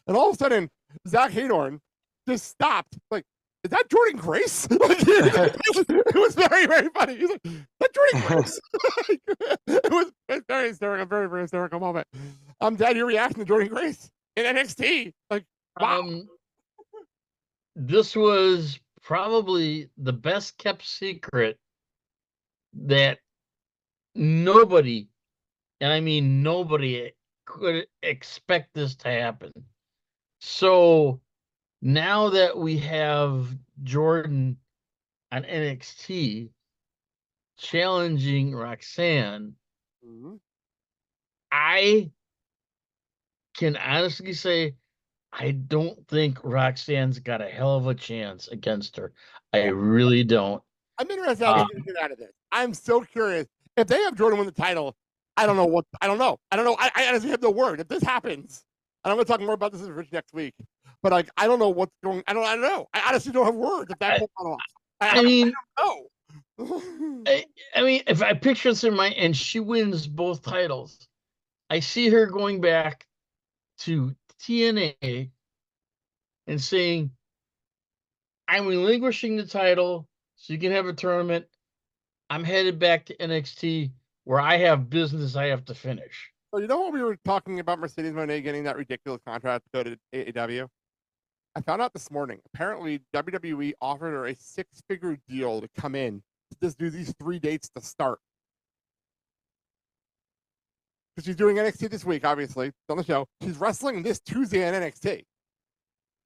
and all of a sudden Zach Haydorn just stopped. Like, is that Jordynne Grace? Like, it was very, very funny. He's like, is that Jordynne Grace? It was very hysterical, very, very hysterical moment. Dad, your reaction to Jordynne Grace in NXT? Like, wow. This was probably the best kept secret that nobody, and I mean nobody, could expect this to happen. So now that we have Jordynne on NXT challenging Roxanne, I can honestly say I don't think Roxanne's got a hell of a chance against her. I really don't. I'm interested how they get out of this. I'm so curious. If they have Jordynne win the title, I don't know. I I honestly have no word. If this happens, and I'm going to talk more about this with Rich next week, but like, I don't know what's going. I don't know. I honestly don't have words. If that pulls off, I don't know. I mean, if I picture this in my and she wins both titles, I see her going back to TNA and saying, I'm relinquishing the title so you can have a tournament. I'm headed back to NXT where I have business I have to finish. So you know what we were talking about Mercedes Moné getting that ridiculous contract to go to AEW? I found out this morning. Apparently, WWE offered her a 6-figure deal to come in to just do these 3 dates to start. Because she's doing NXT this week, obviously, on the show. She's wrestling this Tuesday on NXT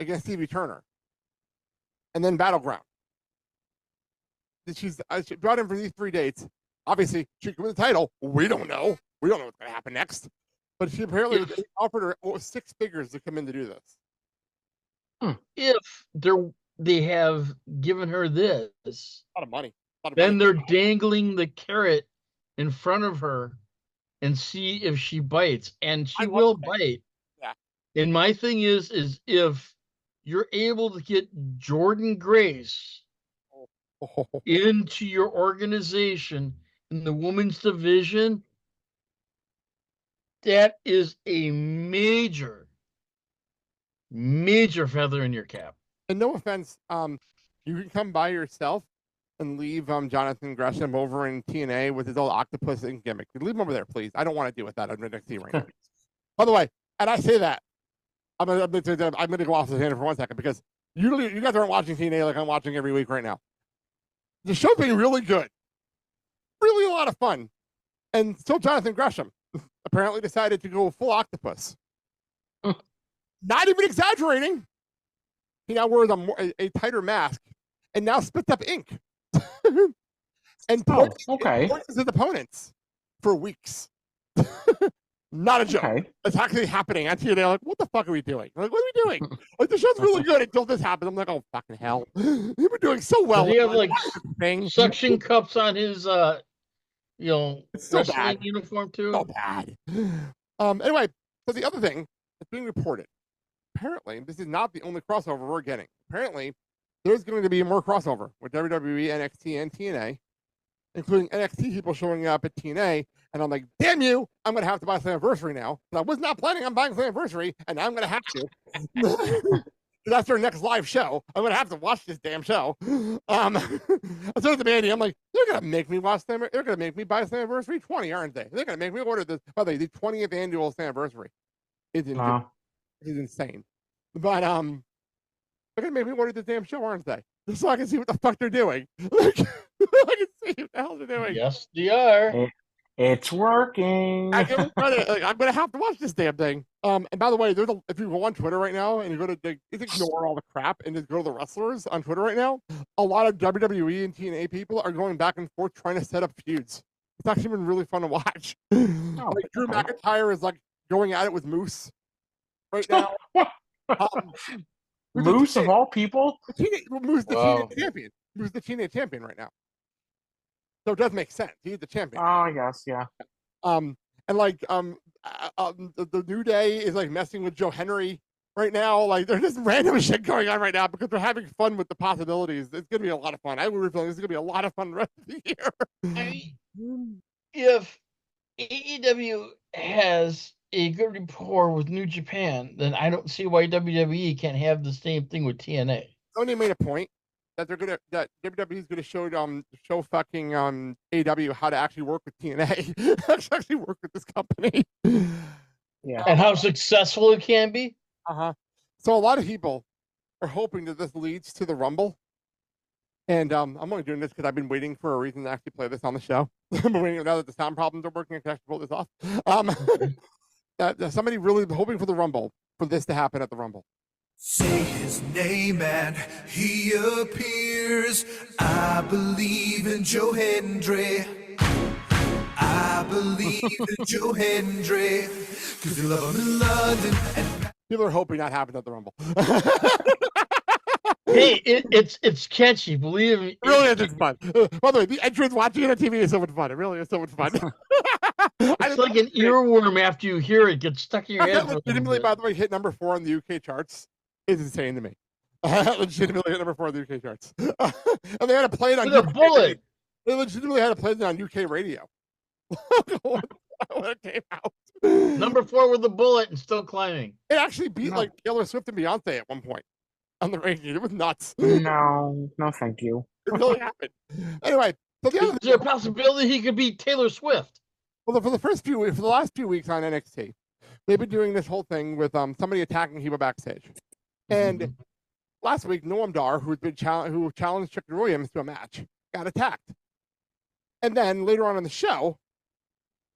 against Stevie Turner. And then Battleground. She brought in for these 3 dates. Obviously, she can win the title. We don't know. We don't know what's going to happen next. But she apparently offered her 6 figures to come in to do this. If they have given her this, a lot of money. Then they're dangling the carrot in front of her and see if she bites, and she will bite. Yeah. And my thing is if you're able to get Jordynne Grace into your organization in the women's division, that is a major feather in your cap. And no offense, you can come by yourself and leave Jonathan Gresham over in TNA with his old octopus and gimmick. Leave him over there, please. I don't want to deal with that on NXT right now. By the way, and I say that, I'm gonna go off the tangent for 1 second because you guys aren't watching TNA like I'm watching every week right now. The show's being really good, really a lot of fun, and still Jonathan Gresham apparently decided to go full octopus. Not even exaggerating. He now wears a tighter mask and now spits up ink. And points his opponents for weeks. Not a joke. Okay. It's actually happening. On TNA, like, what the fuck are we doing? Like, what are we doing? Like, the show's really good until this happens. I'm like, oh, fucking hell. You've been doing so well. Does he have like suction cups on his so bad. uniform too? So bad. Anyway, so the other thing that's being reported, apparently, this is not the only crossover we're getting. Apparently, there's going to be more crossover with WWE, NXT, and TNA, including NXT people showing up at TNA. And I'm like, damn you, I'm going to have to buy Slammiversary now. I was not planning on buying Slammiversary, and now I'm going to have to. That's their next live show. I'm going to have to watch this damn show. I told the Mandy, I'm like, they're going to make me watch Slammiversary. They're going to make me buy Slammiversary 20, aren't they? They're going to make me order this. By the way, the 20th annual Slammiversary is insane. But they're going to make me order this damn show, aren't they? Just so I can see what the fuck they're doing. I can see what the hell they're doing. Yes, they are. It's working. I give them credit. Like, I'm going to have to watch this damn thing. And by the way, if you go on Twitter right now and you go to just ignore all the crap and just go to the wrestlers on Twitter right now, a lot of WWE and TNA people are going back and forth trying to set up feuds. It's actually been really fun to watch. Like Drew McIntyre is like going at it with Moose right now. Moose of all people? Moose the TNA champion. Moose the TNA champion right now. So it does make sense. He's the champion. Oh, I guess, yeah. And like the New Day is like messing with Joe Henry right now. Like there's just random shit going on right now because they're having fun with the possibilities. It's gonna be a lot of fun. I really feel this is gonna be a lot of fun the rest of the year. If AEW has a good rapport with New Japan, then I don't see why WWE can't have the same thing with TNA. Somebody made a point that that WWE is gonna show fucking AEW how to actually work with TNA, actually work with this company. Yeah. And how successful it can be. So a lot of people are hoping that this leads to the Rumble. And I'm only doing this because I've been waiting for a reason to actually play this on the show. I'm waiting now that the sound problems are working, I can actually pull this off. That somebody really hoping for the Rumble, for this to happen at the Rumble. Say his name and he appears. I believe in Joe Hendry. I believe in Joe Hendry. Cause you love him in London. And people are hoping that happens at the Rumble. Hey, it's catchy. Believe me. It really is. It's fun. By the way, the entrance watching it on TV is so much fun. It really is so much fun. It's like an earworm after you hear it gets stuck in your head. Legitimately, by the way, hit number 4 on the UK charts is insane to me. Legitimately hit number 4 on the UK charts. And they had to play it on UK bullet. They legitimately had to play it on UK radio. when it came out. Number 4 with a bullet and still climbing. It actually beat like Taylor Swift and Beyonce at one point on the radio. It was nuts. No, thank you. It really happened. Anyway, so is there a possibility he could beat Taylor Swift? Well, for the last few weeks on NXT, they've been doing this whole thing with somebody attacking Heba backstage. And last week, Noam Dar, who challenged Trick Williams to a match, got attacked. And then later on in the show,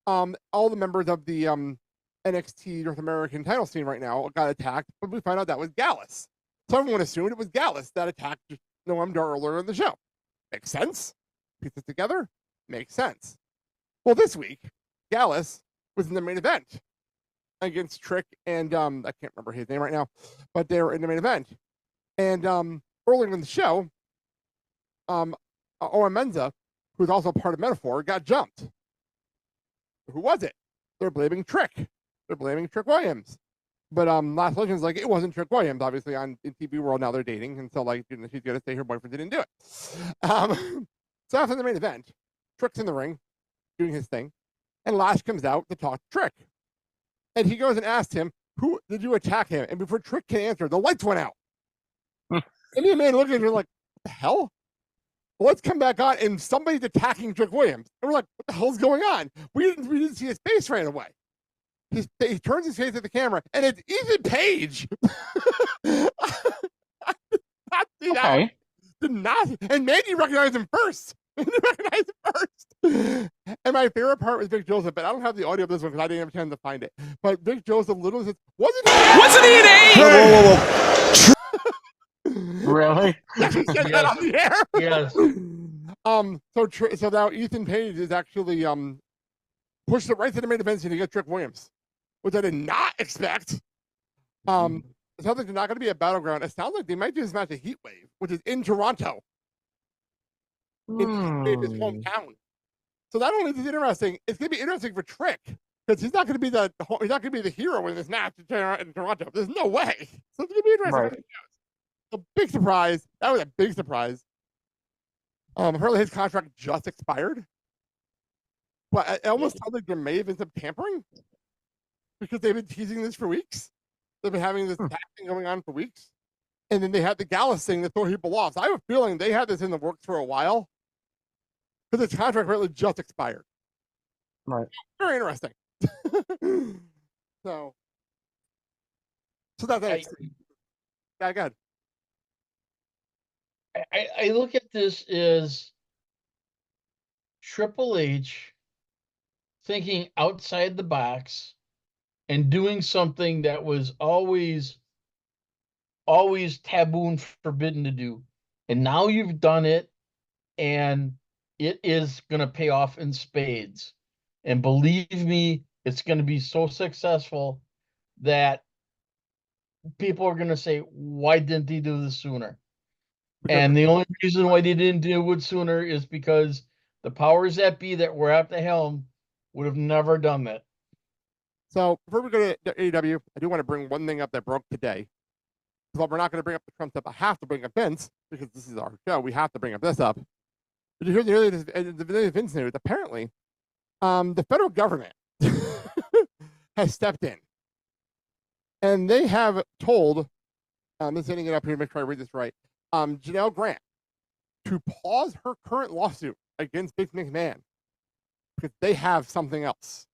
all the members of the NXT North American title scene right now got attacked, but we found out that was Gallus. So everyone assumed it was Gallus that attacked Noam Dar earlier in the show. Makes sense. Piece it together. Makes sense. Well, this week, Gallus was in the main event against Trick and I can't remember his name right now, but they were in the main event. And earlier in the show, Owen Menza, who's also part of Metaphor, got jumped. Who was it? They're blaming Trick. They're blaming Trick Williams. But Last Legend's like, it wasn't Trick Williams. Obviously, in TV world now they're dating, and so like she's gonna say her boyfriend didn't do it. So after the main event, Trick's in the ring doing his thing, and Lash comes out to talk to Trick, and he goes and asks him, "Who did you attack him?" And before Trick can answer, the lights went out. And the man looking at him like, "What the hell?" Well, let's come back on, and somebody's attacking Trick Williams, and we're like, "What the hell's going on?" We didn't see his face right away. He turns his face at the camera, and it's Ethan Page. I did not see that. Did not. And Mandy recognized him first. And my favorite part was Vic Joseph, but I don't have the audio of this one because I didn't have a chance to find it. But Vic Joseph literally says, "Wasn't he an A?" Whoa. Really? He said that on the air. Yes. So now Ethan Page is actually pushed it right to the main event and he got Trick Williams, which I did not expect. It sounds like they're not going to be a Battleground. It sounds like they might do this match at Heat Wave, which is in Toronto, in his hometown. So not only is it interesting, it's going to be interesting for Trick because he's not going to be the hero in this match in Toronto. There's no way. So it's going to be interesting. Right. A big surprise. That was a big surprise. Apparently his contract just expired, but it almost sounds like there may have been some tampering because they've been teasing this for weeks. They've been having this attack thing going on for weeks, and then they had the Gallus thing that throw people off. So I have a feeling they had this in the works for a while because his contract really just expired. Right. Very interesting. so that's it. Yeah, good. I look at this as Triple H thinking outside the box and doing something that was always taboo and forbidden to do. And now you've done it, and it is going to pay off in spades. And believe me, it's going to be so successful that people are going to say, why didn't he do this sooner? And the only reason why they didn't do it sooner is because the powers that be that were at the helm would have never done that. So before we go to AEW, I do want to bring one thing up that broke today. Well, we're not going to bring up the Trump stuff. I have to bring up Vince because this is our show. We have to bring up this up. Did you hear the Vince news? Apparently, the federal government has stepped in. And they have told, I'm just setting it up here to make sure I read this right, Janelle Grant to pause her current lawsuit against Vince McMahon because they have something else.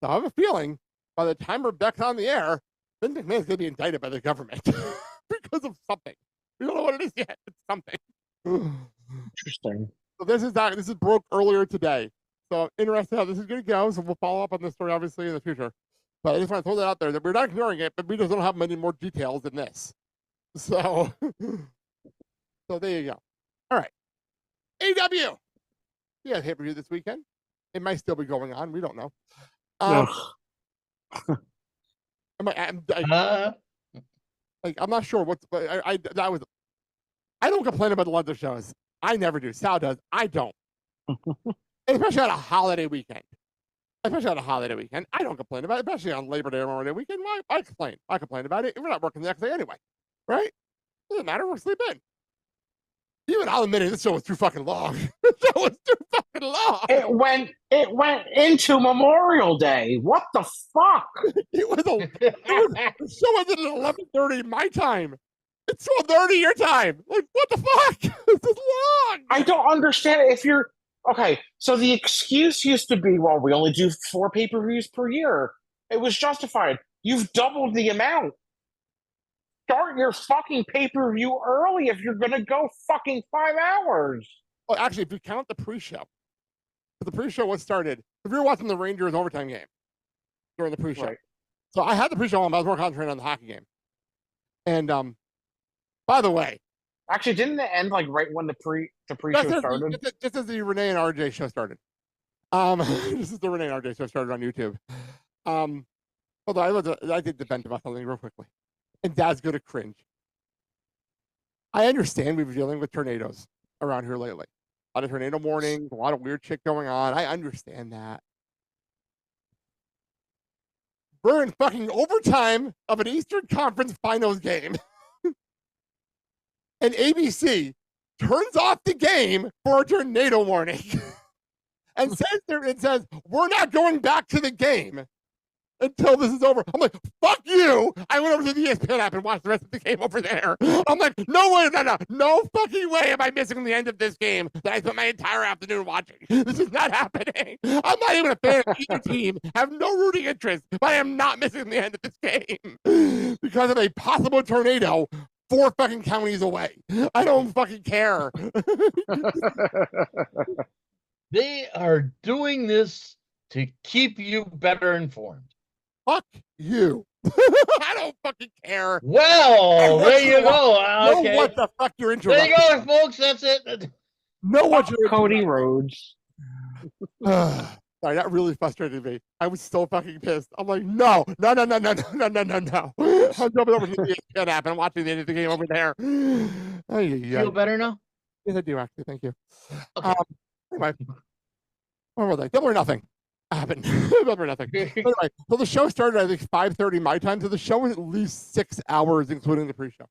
So I have a feeling by the time Rebecca's on the air, Vince McMahon's going to be indicted by the government because of something. We don't know what it is yet. It's something. Interesting. So this is broke earlier today. So I'm interested how this is going to go. So we'll follow up on this story obviously in the future. But I just want to throw that out there that we're not ignoring it, but we just don't have many more details than this. So, so there you go. All right. AEW. Yeah, pay-per-view this weekend. It might still be going on. We don't know. I'm not sure what's, but I don't complain about the London shows. I never do. Sal does. I don't. Especially on a holiday weekend. I don't complain about it, especially on Labor Day or Memorial Day weekend. Why? I complain. I complain about it. We're not working the next day anyway. Right? Doesn't matter. We're sleeping. Even I'll admit it, this show was too fucking long. This show was too fucking long. It went into Memorial Day. What the fuck? The show was at 11:30 my time. It's 12:30 your time. Like, what the fuck? This is long. I don't understand if you're okay. So the excuse used to be, well, we only do 4 pay-per-views per year. It was justified. You've doubled the amount. Start your fucking pay-per-view early if you're gonna go fucking 5 hours. Well, actually, if you count the pre-show, the pre-show was started. If you were watching the Rangers overtime game during the pre-show, right. So I had the pre-show on, but I was more concentrated on the hockey game. And by the way, actually, didn't it end like right when the pre-show started? Just as the Renee and RJ show started. This is the Renee and RJ show started on YouTube. Although I did vent about something real quickly. And Dad's gonna cringe. I understand we've been dealing with tornadoes around here lately. A lot of tornado warnings, a lot of weird shit going on. I understand that. We're in fucking overtime of an Eastern Conference Finals game. And ABC turns off the game for a tornado warning. and says we're not going back to the game until this is over. I'm like, fuck you. I went over to the ESPN app and watched the rest of the game over there. I'm like, no fucking way am I missing the end of this game that I spent my entire afternoon watching. This is not happening. I'm not even a fan of either team. I have no rooting interest, but I am not missing the end of this game because of a possible tornado 4 fucking counties away. I don't fucking care. They are doing this to keep you better informed. Fuck you. I don't fucking care. Well, there you go. Okay. Know what the fuck you're interrupting. There you go, folks. That's it. Know what you're Cody Rhodes. Sorry, that really frustrated me. I was so fucking pissed. I'm like, no. I'm jumping over to the ESPN app and I'm watching the end of the game over there. Feel better now? Yes, I do, actually. Thank you. Okay. Anyway, what were they? Double or nothing happened. Double or nothing. Anyway, so the show started at 5:30 my time, so the show was at least 6 hours, including the pre-show.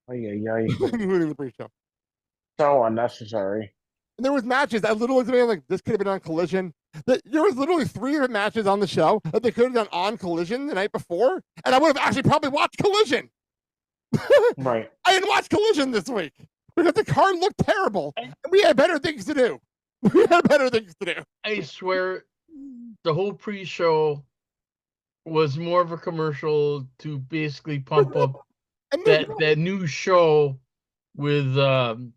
Including the pre-show. So unnecessary. And there was matches. I literally like this could have been on Collision. There was literally 3 different matches on the show that they could have done on Collision the night before, and I would have actually probably watched Collision. Right. I didn't watch Collision this week because the card looked terrible, and we had better things to do. I swear, the whole pre-show was more of a commercial to basically pump up that new show with the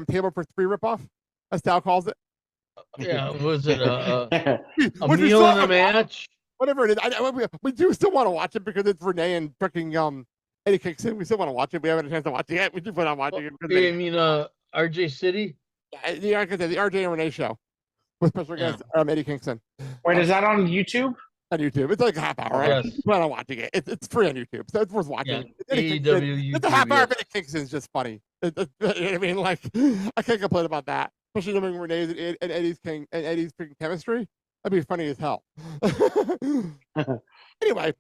table for 3 ripoff, as Sal calls it. Yeah, was it a meal and a match? Whatever it is, we do still want to watch it because it's Renee and freaking Eddie Kingston. We still want to watch it. We haven't had a chance to watch it yet. We do plan on watching it. You mean RJ City? The RJ and Renee show with special guest Eddie Kingston. Wait, is that on YouTube? On YouTube, it's like a half hour. Right? Yes. We plan on watching it. It's free on YouTube, so it's worth watching. Yeah. AEW. It's a half hour of Eddie Kingston is just funny. I mean, like, I can't complain about that. Especially knowing Renee's and Eddie's freaking chemistry. That'd be funny as hell. Anyway,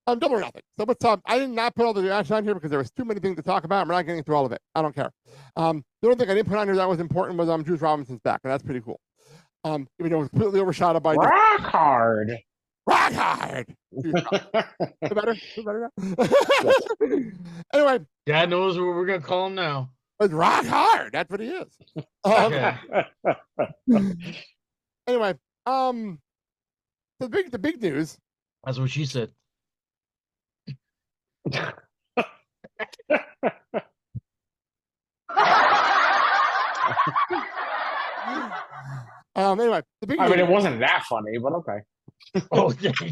Double or Nothing. So what's up? I did not put all the matches on here because there was too many things to talk about. We're not getting through all of it. I don't care. The only thing I didn't put on here that was important was Juice Robinson's back, and that's pretty cool. Even though it was completely overshadowed by Rock hard. Rock hard. Better now? Anyway, Dad knows what we're gonna call him now. it's Rock hard. That's what he is. Okay. Anyway, the big news. That's what she said. Anyway, the big I news. mean, it wasn't that funny, but okay. Oh, thanks.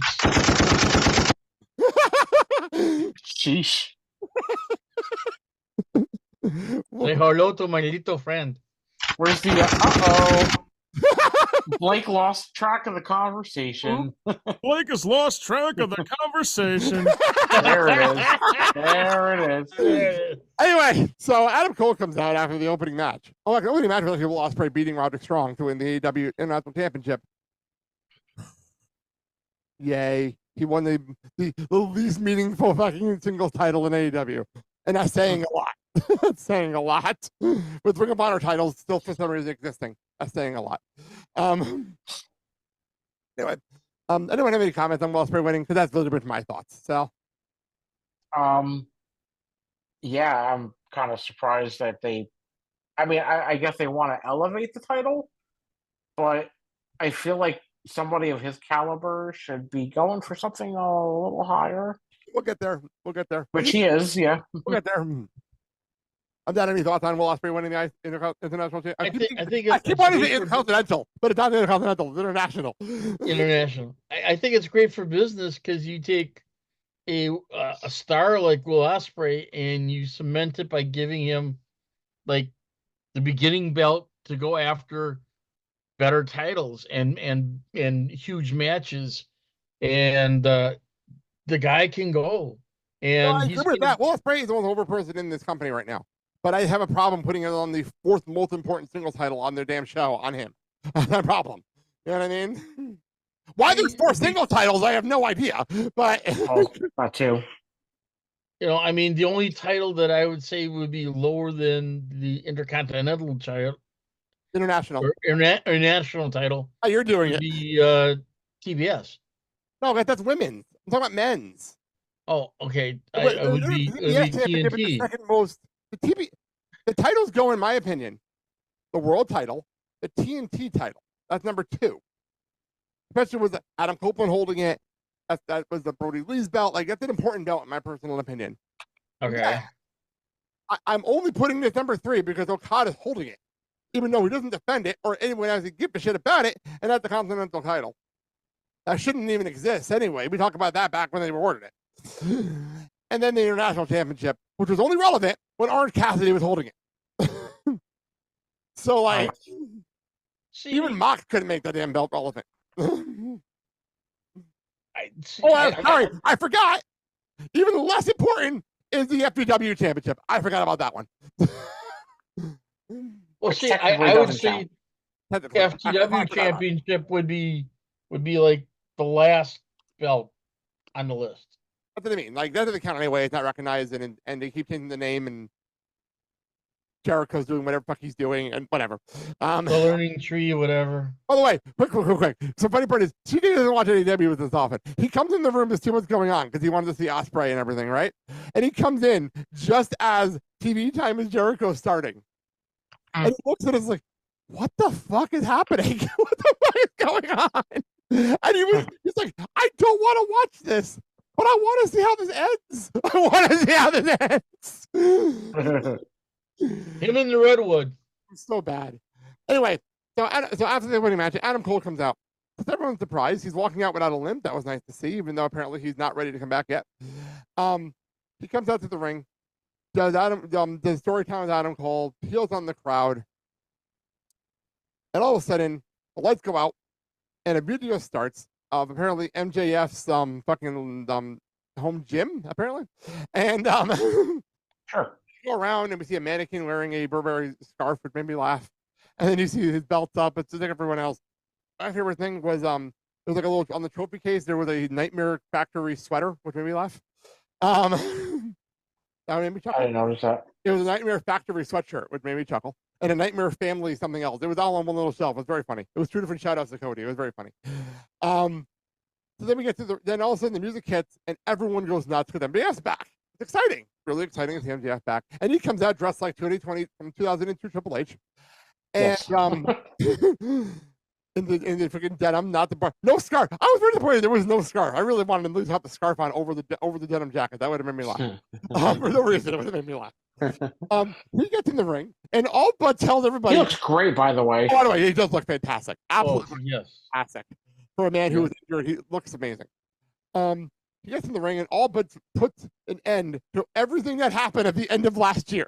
Sheesh. Say hello to my little friend. Where's the uh-oh? Blake lost track of the conversation. Blake has lost track of the conversation. There it is. There it is. Anyway, so Adam Cole comes out after the opening match. Oh, like the opening match was like Ospreay beating Roderick Strong to win the AEW International Championship. Yay. He won the least meaningful fucking singles title in AEW. And that's saying a lot. That's saying a lot. With Ring of Honor titles still for some reason existing. That's saying a lot. Anyway, anyone have any comments on Ospreay winning? Because that's a little bit my thoughts. So, yeah, I'm kind of surprised that they. I mean, I guess they want to elevate the title, but I feel like somebody of his caliber should be going for something a little higher. We'll get there. We'll get there. Which he is, yeah. We'll get there. I've got any thoughts on Will Ospreay winning the international championship? I think I keep wanting to say intercontinental, but it's not intercontinental. It's international. International. I think it's great for business because you take a star like Will Ospreay and you cement it by giving him like the beginning belt to go after better titles and huge matches, and the guy can go. And I agree with that. Will Ospreay is the most over person in this company right now. But I have a problem putting it on the fourth most important singles title on their damn show on him. That's my problem. You know what I mean? Why there's 4 single titles, I have no idea. But not 2. You know, I mean, the only title that I would say would be lower than the Intercontinental title, international, or international title. Oh, you're doing would it. Be TBS. No, that's women's. I'm talking about men's. Oh, okay. It would be TNT. The second most. The titles go, in my opinion, the world title, the TNT title. That's number 2. Especially with Adam Copeland holding it. That was the Brody Lee's belt. Like, that's an important belt, in my personal opinion. Okay. Yeah. I'm only putting this number 3 because Okada's holding it, even though he doesn't defend it or anyone has to give a shit about it, and that's the Continental title. That shouldn't even exist anyway. We talked about that back when they awarded it. And then the International Championship, which was only relevant when Orange Cassidy was holding it. So, like, even Mox couldn't make that damn belt relevant. Sorry, I forgot. Even less important is the FPW Championship. I forgot about that one. Well, see, I would say FTW Championship would be like the last belt on the list. That's what I mean. Like, that doesn't count anyway. It's not recognized, and they keep changing the name, and Jericho's doing whatever fuck he's doing, and whatever. The learning tree or whatever. By the way, quick. So funny part is, she doesn't watch AEW with this often. He comes in the room to see what's going on because he wanted to see Ospreay and everything, right? And he comes in just as TV time is Jericho starting. And he looks at us like, what the fuck is happening? What the fuck is going on? And he's like, I don't want to watch this, but I want to see how this ends. I want to see how this ends. Him in the Redwood. It's so bad. Anyway, so after the winning match, Adam Cole comes out. To everyone's surprise, he's walking out without a limp. That was nice to see, even though apparently he's not ready to come back yet. He comes out to the ring, does story time with Adam Cole, peels on the crowd, and all of a sudden the lights go out and a video starts of apparently MJF's fucking home gym apparently, and sure. Go around and we see a mannequin wearing a Burberry scarf, which made me laugh. And then you see his belt's up. It's just like everyone else. My favorite thing was there was like a little on the trophy case. There was a Nightmare Factory sweater, which made me laugh. That made me chuckle. I didn't notice that. It was a Nightmare Factory sweatshirt, which made me chuckle. and a Nightmare Family something else. It was all on one little shelf. It was very funny. It was 2 different shout-outs to Cody. It was very funny. So then we get to then all of a sudden the music hits and everyone goes nuts because MJF's back. It's exciting. Really exciting to see MJF back. And he comes out dressed like 2020 from 2002 Triple H. And in the freaking denim, not the bar. No scarf. I was very disappointed there was no scarf. I really wanted him to have the scarf on over the denim jacket. That would have made me laugh. For no reason, it would have made me laugh. He gets in the ring and all but tells everybody. He looks great, by the way. By the way, he does look fantastic. Absolutely, yes, fantastic. For a man who was injured, he looks amazing. He gets in the ring and all but puts an end to everything that happened at the end of last year.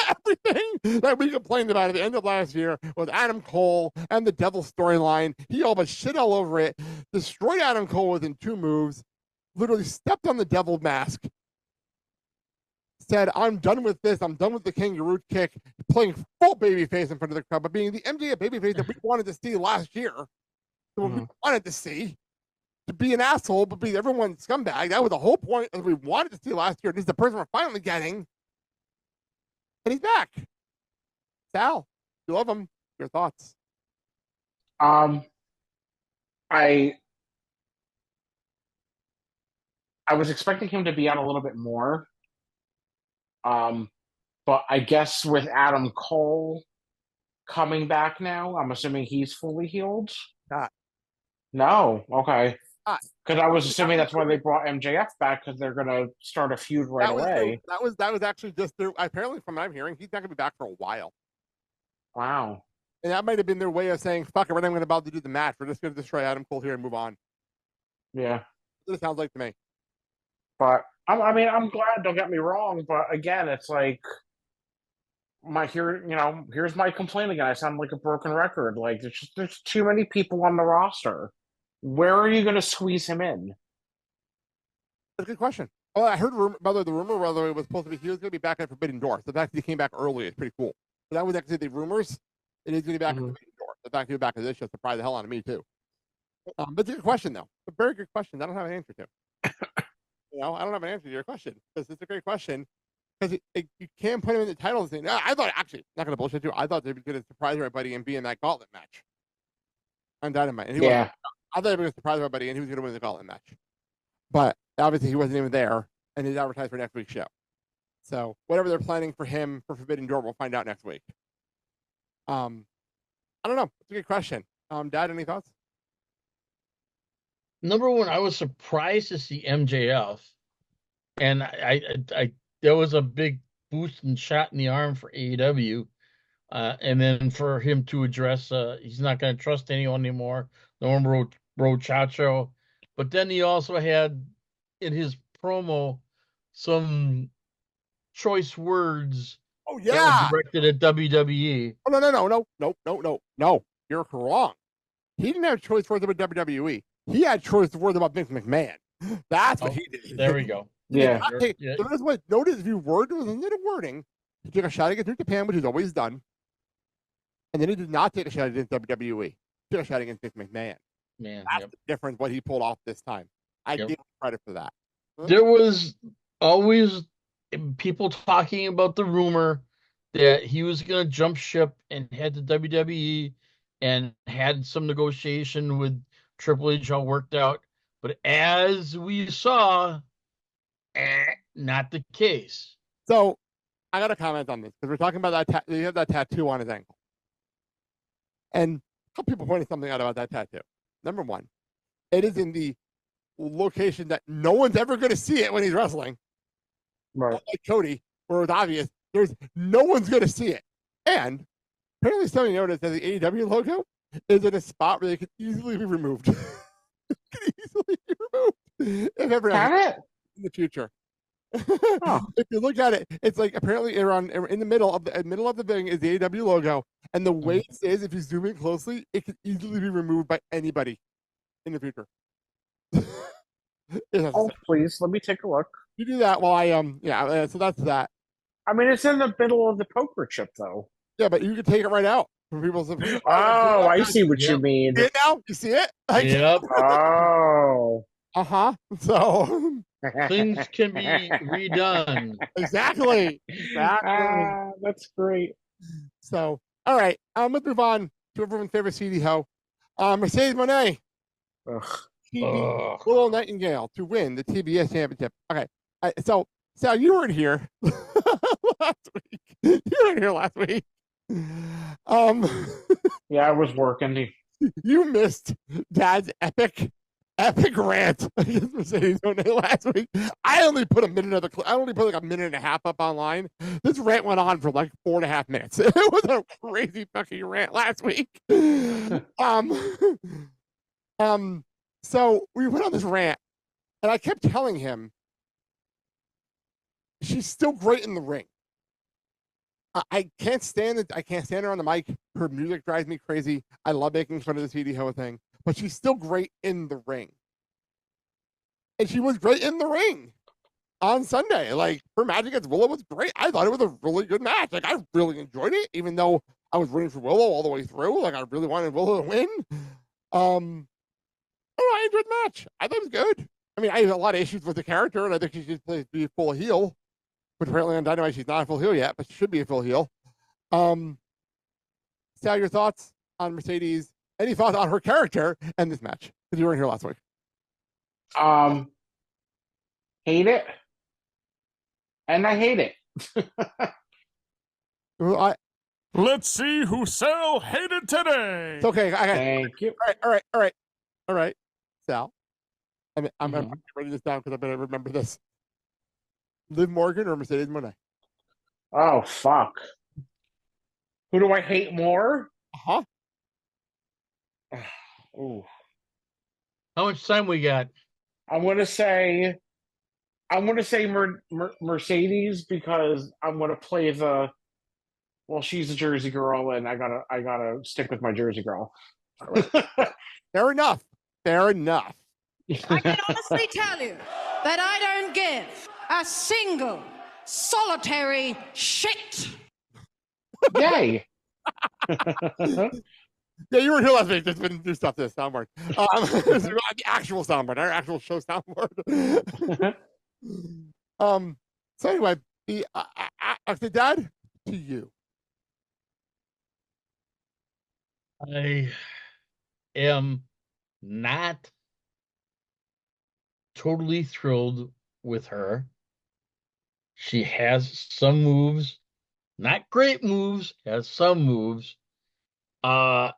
Everything that we complained about at the end of last year with Adam Cole and the Devil storyline. He all but shit all over it, destroyed Adam Cole within 2 moves, literally stepped on the Devil mask, said, I'm done with this. I'm done with the kangaroo kick, playing full babyface in front of the crowd, but being the MJF babyface that we wanted to see last year. What we wanted to see. To be an asshole, but be everyone's scumbag. That was the whole point that we wanted to see last year. This is the person we're finally getting. And he's back. Sal, you love him. Your thoughts? I was expecting him to be on a little bit more. But I guess with Adam Cole coming back now, I'm assuming he's fully healed. No, okay. Because I was assuming that's why they brought MJF back, because they're going to start a feud right away. That was actually just their, apparently from what I'm hearing, he's not going to be back for a while. Wow. And that might have been their way of saying, fuck it, we're not going to bother to do the match. We're just going to destroy Adam Cole here and move on. Yeah. That's what it sounds like to me. But, I mean, I'm glad, don't get me wrong, but again, it's like, here's my complaint again. I sound like a broken record. Like, there's too many people on the roster. Where are you going to squeeze him in? That's a good question. Oh, I heard the rumor, by the way, was supposed to be he was going to be back at Forbidden Door. The fact that he came back early is pretty cool. So that was actually the rumors. It is going to be back at Forbidden Door. The fact that he's back at this show surprised the hell out of me, too. But it's a good question, though. It's a very good question. I don't have an answer to. I don't have an answer to your question because it's a great question. Because you can't put him in the title and say, no, I thought, actually, not going to bullshit you. I thought they were going to surprise everybody and be in that gauntlet match on Dynamite. And he wasn't. I thought they were going to surprise everybody and he was going to win the gauntlet match. But obviously, he wasn't even there and he's advertised for next week's show. So whatever they're planning for him for Forbidden Door, we'll find out next week. I don't know. It's a good question. Dad, any thoughts? Number one, I was surprised to see MJF, and I there was a big boost and shot in the arm for AEW, and then for him to address he's not going to trust anyone anymore. No more Rochacho, but then he also had in his promo some choice words. Oh yeah, that was directed at WWE. Oh no! You're wrong. He didn't have choice words about WWE. He had choice words about Vince McMahon. That's what he did. There we go. Yeah. Notice if you word was in the wording. He took a shot against New Japan, which he's always done, and then he did not take a shot against WWE. He took a shot against Vince McMahon. That's the difference. What he pulled off this time. I give him credit for that. There was always people talking about the rumor that he was going to jump ship and head to WWE and had some negotiation with Triple H all worked out. But as we saw, not the case. So I got to comment on this because we're talking about that. He had that tattoo on his ankle. And a couple people pointed something out about that tattoo. Number one, it is in the location that no one's ever going to see it when he's wrestling. Right. Like Cody, where it's obvious, no one's going to see it. And apparently somebody noticed that the AEW logo is in a spot where they could easily be removed. Could easily be removed if ever in the future. If you look at it, it's like apparently around in the middle of the thing is the AEW logo, and the way it is, if you zoom in closely, it could easily be removed by anybody in the future. Oh, please let me take a look. You do that while I so that's that. I mean, it's in the middle of the poker chip, though. Yeah, but you can take it right out from people's. Oh, I see what you mean. See it now? You see it? Yep. Oh. So things can be redone. Exactly. That's great. So All right. Let's move on to everyone's favorite CD ho. Mercedes Moné. She beat Willow Nightingale to win the TBS championship. Okay. So Sal, you weren't here last week. You weren't here last week. Yeah, I was working. You missed Dad's epic rant against Mercedes Moné last week. I only put a minute of the I only put like a minute and a half up online. This rant went on for like 4.5 minutes. It was a crazy fucking rant last week. So we went on this rant, and I kept telling him she's still great in the ring. I can't stand it. I can't stand her on the mic. Her music drives me crazy. I love making fun of the CD Ho thing, but she's still great in the ring. And she was great in the ring on Sunday. Like, her match against Willow was great. I thought it was a really good match. Like, I really enjoyed it, even though I was rooting for Willow all the way through. Like, I really wanted Willow to win. I enjoyed the match. I thought it was good. I mean, I have a lot of issues with the character, and I think she should be full heel. But apparently on Dynamite, she's not a full heel yet, but she should be a full heel. Sal, your thoughts on Mercedes? Any thoughts on her character and this match? Because you weren't here last week. Hate it. And I hate it. Well, Let's see who Sal hated today. It's okay. Thank you. All right. Sal. I'm writing this down because I better remember this. Liv Morgan or Mercedes Moné? Oh, fuck. Who do I hate more? Uh-huh. Ooh. How much time we got? I'm gonna say Mercedes because I'm gonna play the. Well, she's a Jersey girl, and I gotta stick with my Jersey girl. Fair enough. I can honestly tell you that I don't give a single solitary shit. Yay! Yeah, you were here last week. Just been do stuff to the soundboard. The actual soundboard, our actual show soundboard. So anyway, the Dad, to you. I am not totally thrilled with her. She has some moves, not great moves, has some moves. And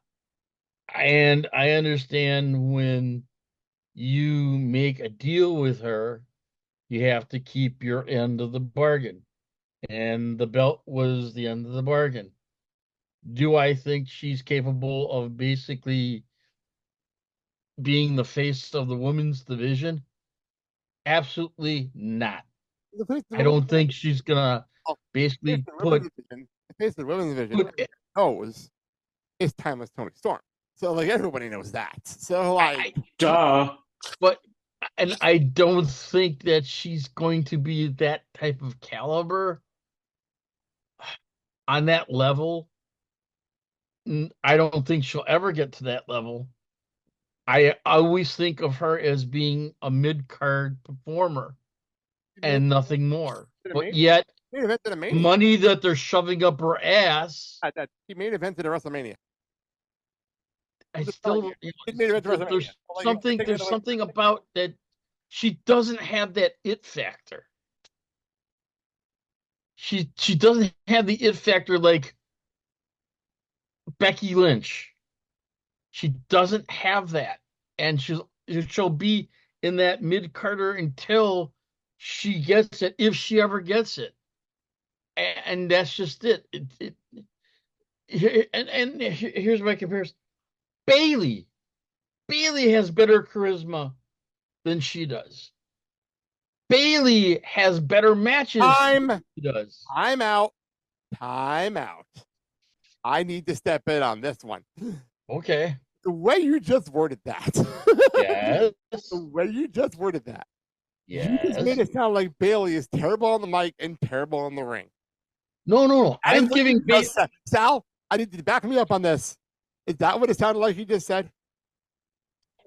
I understand when you make a deal with her, you have to keep your end of the bargain. And the belt was the end of the bargain. Do I think she's capable of basically being the face of the women's division? Absolutely not. I don't think she's gonna basically put the face of the women's division knows it's Timeless Tony Storm. So like everybody knows that. So like duh. But and I don't think that she's going to be that type of caliber on that level. I don't think she'll ever get to that level. I always think of her as being a mid-card performer and nothing more. But yet, money that they're shoving up her ass. She main evented at WrestleMania. I still there's something about that. She doesn't have that it factor. She doesn't have the it factor like Becky Lynch. She doesn't have that, and she'll be in that mid-carder until she gets it, if she ever gets it, and that's just it. And here's my comparison: Bayley has better charisma than she does. Bayley has better matches than she does. Time out. I need to step in on this one. Okay. The way you just worded that. Yes. The way you just worded that. Yes. You just made it sound like Bayley is terrible on the mic and terrible in the ring. No. I'm giving Sal, I need you to back me up on this. Is that what it sounded like you just said?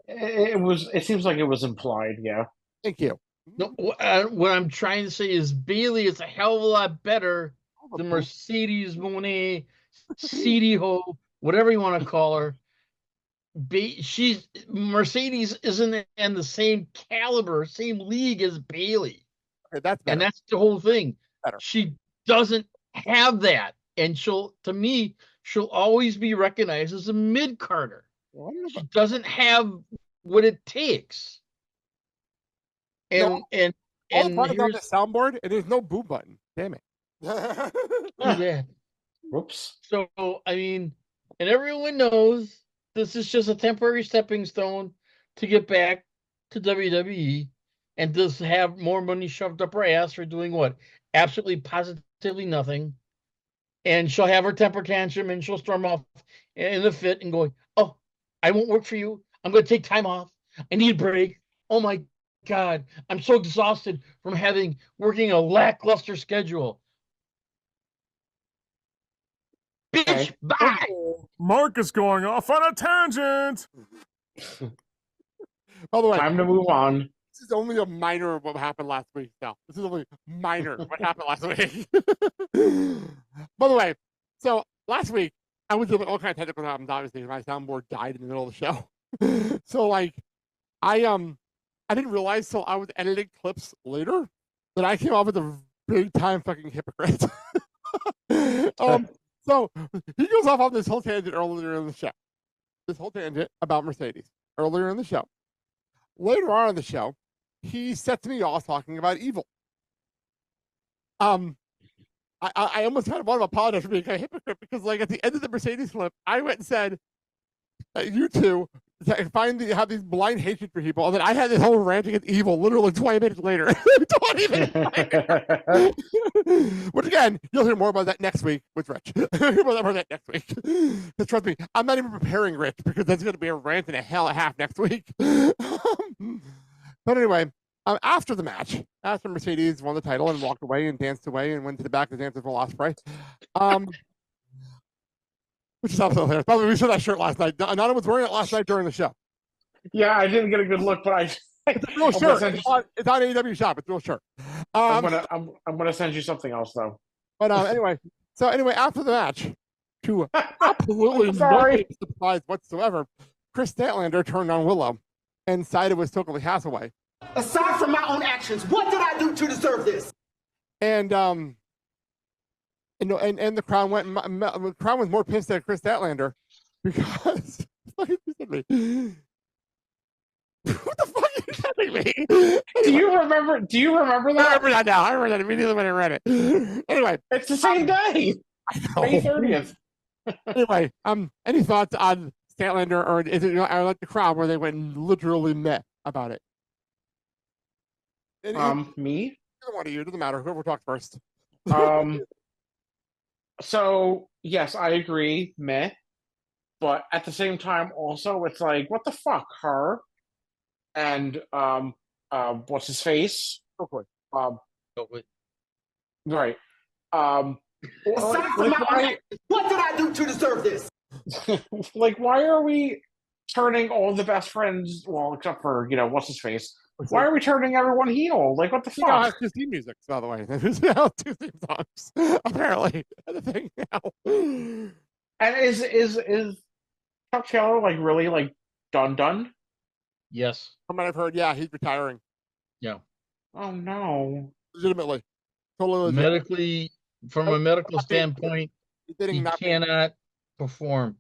It seems like it was implied, yeah. Thank you. No, what I'm trying to say is Bayley is a hell of a lot better than Mercedes Moné CD Ho, whatever you want to call her. She's Mercedes isn't in the same caliber, same league as Bailey. Okay, that's better. And that's the whole thing. Better. She doesn't have that. And she'll always be recognized as a mid-carder. She doesn't have what it takes. And all the buttons on the soundboard, and there's no boo button. Damn it. Yeah. Whoops. So I mean, and everyone knows this is just a temporary stepping stone to get back to WWE and just have more money shoved up her ass for doing what? Absolutely positively nothing. And she'll have her temper tantrum and she'll storm off in a fit and going, "Oh, I won't work for you. I'm going to take time off. I need a break. Oh my God, I'm so exhausted from working a lackluster schedule." Bitch, bye. Mark is going off on a tangent. By the way, time to move on. This is only a minor of what happened last week. Now, this is only minor what happened last week. By the way, so last week I was doing all kinds of technical problems. Obviously, my soundboard died in the middle of the show. So like, I didn't realize till I was editing clips later that I came off with a big time fucking hypocrite. So he goes off on this whole tangent earlier in the show. This whole tangent about Mercedes earlier in the show. Later on in the show, he sets me off talking about evil. I almost kind of want to apologize for being a hypocrite because, like, at the end of the Mercedes clip, I went and said, "You two have these blind hatred for people," and then I had this whole ranting at evil literally 20 minutes later. 20 minutes later. Which again, you'll hear more about that next week with Rich. You'll hear more about that next week. Because trust me, I'm not even preparing Rich because that's going to be a rant and a half next week. But anyway, after the match, after Mercedes won the title and walked away and danced away and went to the back of the Dancers for Ospreay, which is absolutely hilarious. By the way, we saw that shirt last night. Nana was wearing it last night during the show. Yeah, I didn't get a good look, but it's a real shirt. It's on AEW shop. It's a real shirt. I'm gonna send you something else though. But anyway, after the match, to absolutely no surprise whatsoever, Chris Statlander turned on Willow and sided with Stokely Hathaway. Aside from my own actions, what did I do to deserve this? And the crowd the crowd was more pissed at Chris Statlander because what the fuck are you telling me? Do you remember that? I remember that now. I remember that immediately when I read it. Anyway, it's the same day. May 30th. Anyway, any thoughts on Statlander, or is it I like the crowd where they went literally meh about it? Me? Either one of you, doesn't matter. Whoever talks first. So yes, I agree, meh. But at the same time, also, it's like, what the fuck, her and what's his face? Okay. Right. Aside from my own actions, what did I do to deserve this? Like, why are we turning all the best friends? Well, except for what's his face. Why are we turning everyone heel? Like, what the fuck? Has two theme music, by the way. There's now two theme songs, apparently. The thing now. And is Chuck Taylor like really like done? Yes. From what I've heard, yeah, he's retiring. Yeah. Oh no. Legitimately. Totally legit. Medically, from a medical standpoint, he cannot perform.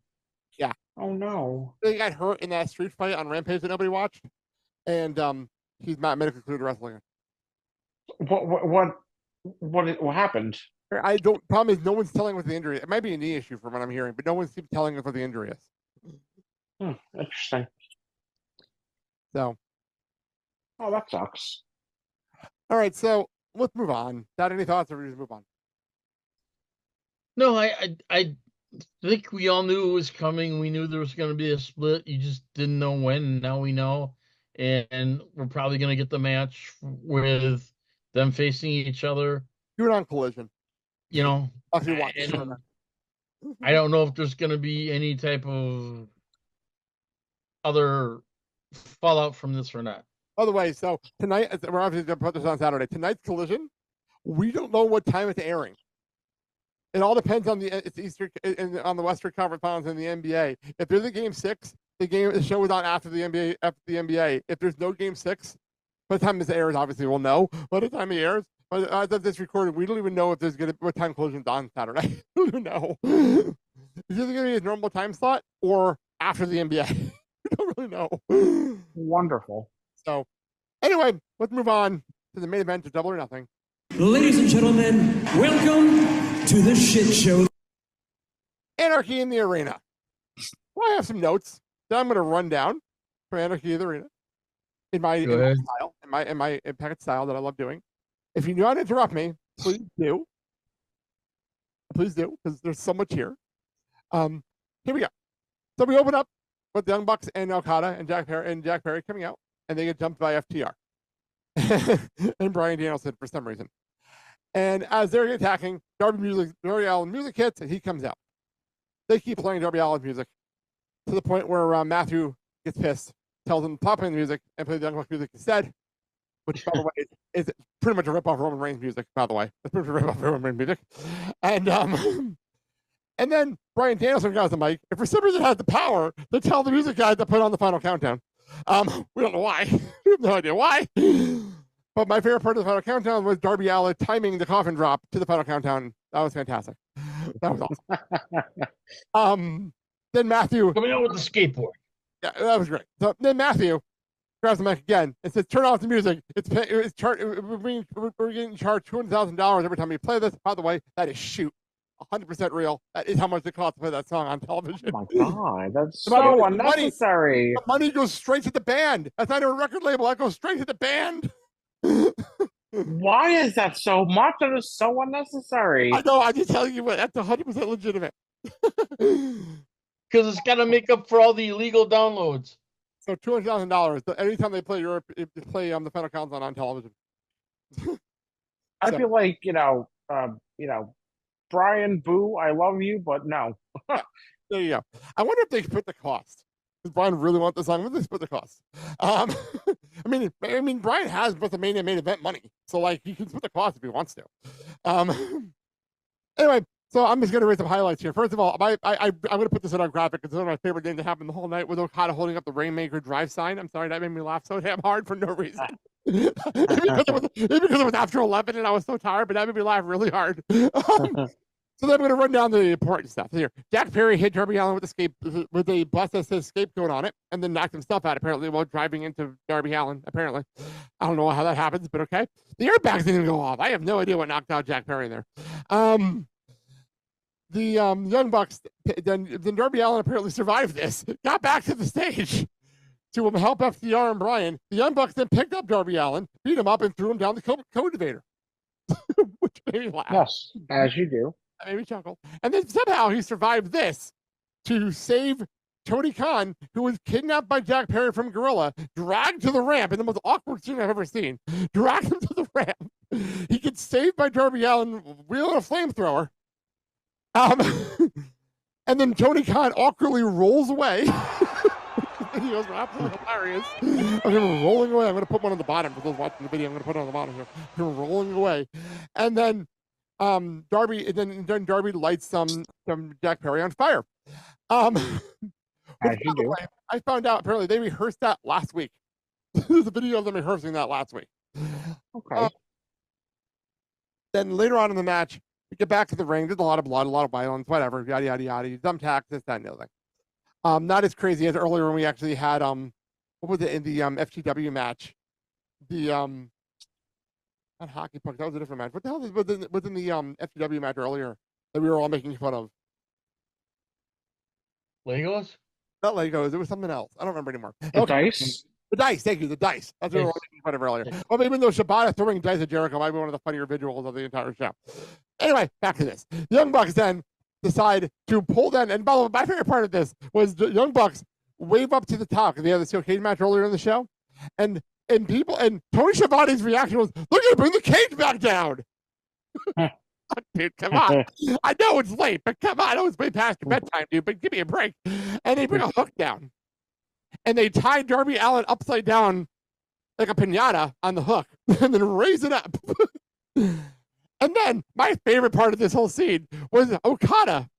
Yeah. Oh no. He got hurt in that street fight on Rampage that nobody watched, and he's not medically cleared to wrestling. What happened? I don't. Problem is, no one's telling what the injury. It might be a knee issue from what I'm hearing, but no one's telling us what the injury is. Interesting. So. Oh, that sucks. All right, so let's move on. Got any thoughts, or we just move on? No, I think we all knew it was coming. We knew there was going to be a split. You just didn't know when. And now we know, and we're probably going to get the match with them facing each other. You're on Collision. I don't know if there's going to be any type of other fallout from this or not. By the way, so tonight, we're obviously going to put this on Saturday. Tonight's Collision, we don't know what time it's airing. It all depends on it's Eastern on the Western Conference Finals in the NBA. If there's a game 6, the show was on after the NBA. If there's no game 6, by the time this airs, obviously we'll know. By the time it airs, as of this recording, we don't even know if there's gonna what time closing's on Saturday. We don't even know. Is it gonna be a normal time slot or after the NBA? We don't really know. Wonderful. So, anyway, let's move on to the main event of Double or Nothing. Ladies and gentlemen, welcome to the shit show. Anarchy in the Arena. Well, I have some notes that I'm going to run down for Anarchy in the Arena in my style, in my packet style that I love doing. If you do not interrupt me, please do. Please do, because there's so much here. Here we go. So we open up with the Young Bucks and Okada and Jack Perry coming out, and they get jumped by FTR and Bryan Danielson for some reason. And as they're attacking, Darby Allin music hits, and he comes out. They keep playing Darby Allin music to the point where Matthew gets pissed, tells them to pop in the music and play the Young Bucks music instead, which, by the way, is pretty much a rip-off Roman Reigns music, by the way. It's pretty much a rip-off Roman Reigns music. And then Bryan Danielson grabs the mic, and for some reason has the power to tell the music guys to put on the final countdown. We don't know why. We have no idea why. But my favorite part of the final countdown was Darby Allin timing the coffin drop to the final countdown. That was fantastic. That was awesome. Then Matthew coming out with the skateboard. Yeah, that was great. So then Matthew grabs the mic again and says, "Turn off the music. We're getting charged $200,000 every time we play this. By the way, that is 100% real. That is how much it costs to play that song on television." Oh my god, that's so unnecessary. The money goes straight to the band. That's not a record label. That goes straight to the band. Why is that so much? That is so unnecessary. I know. I'm just telling you what. That's 100% legitimate. Because it's got to make up for all the illegal downloads. So $200,000 anytime they play the final countdown on television. I feel like Brian, boo, I love you, but no. There you go. I wonder if they split the cost. Does Brian really want the song? Would they split the cost? I mean, Brian has both the main event money, so like he can split the cost if he wants to. Anyway, so I'm just gonna raise some highlights here. First of all, I'm gonna put this in our graphic because it's one of my favorite things that happened the whole night with Okada holding up the Rainmaker Drive sign. I'm sorry, that made me laugh so damn hard for no reason. Maybe because it was after 11 and I was so tired, but that made me laugh really hard. So then I'm going to run down the important stuff here. Jack Perry hit Darby Allin with a bus that says scapegoat on it, and then knocked himself out apparently while driving into Darby Allin. Apparently, I don't know how that happens, but okay. The airbags didn't go off. I have no idea what knocked out Jack Perry there. The Young Bucks then Darby Allin apparently survived this, got back to the stage to help FTR and Bryan. The Young Bucks then picked up Darby Allin, beat him up, and threw him down the co-divider, which made me laugh. Yes, as you do. That made me chuckle. And then somehow he survived this to save Tony Khan, who was kidnapped by Jack Perry from Gorilla, dragged to the ramp in the most awkward scene I've ever seen. Dragged him to the ramp. He gets saved by Darby Allin wielding a flamethrower. And then Tony Khan awkwardly rolls away. Videos were absolutely hilarious. I'm rolling away. I'm going to put one on the bottom for those watching the video. I'm going to put it on the bottom here. Him rolling away. And then Darby lights some Jack Perry on fire. Which, by the way, I found out apparently they rehearsed that last week. There's a video of them rehearsing that last week. Okay. Then later on in the match, we get back to the ring. There's a lot of blood, a lot of violence, whatever, yada yada yada. Thumbtacks, this, that, and the other thing. Not as crazy as earlier when we actually had what was it in the FTW match? The not hockey puck. That was a different match. What the hell was in the FTW match earlier that we were all making fun of? Legos? Not Legos. It was something else. I don't remember anymore. The dice. The dice. Thank you. The dice. That's what we were all making fun of earlier. Well, even though Shibata throwing dice at Jericho might be one of the funnier visuals of the entire show. Anyway, back to this. The Young Bucks then decide to pull down. And by the way, my favorite part of this was the Young Bucks wave up to the top because they had the steel cage match earlier in the show, and Tony Schiavone's reaction was, "Look at it, bring the cage back down." Dude, come on. I know it's late, but come on. I know it's way past your bedtime, dude, but give me a break. And they bring a hook down. And they tie Darby Allin upside down like a pinata on the hook and then raise it up. And And then my favorite part of this whole scene was Okada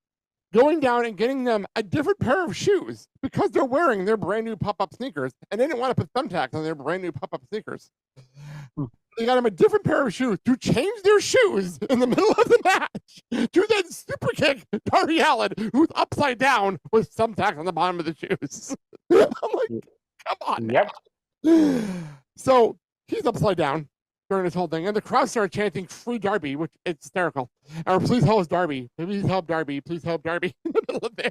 going down and getting them a different pair of shoes because they're wearing their brand new pop-up sneakers and they didn't want to put thumbtacks on their brand new pop-up sneakers. They got them a different pair of shoes to change their shoes in the middle of the match to then super kick Darby Allin, who's upside down with thumbtacks on the bottom of the shoes. I'm like, come on. Yep. Now. So he's upside down during this whole thing, and the crowd started chanting "Free Darby," which is hysterical. Or please help Darby. Please help Darby. Please help Darby in the middle of this.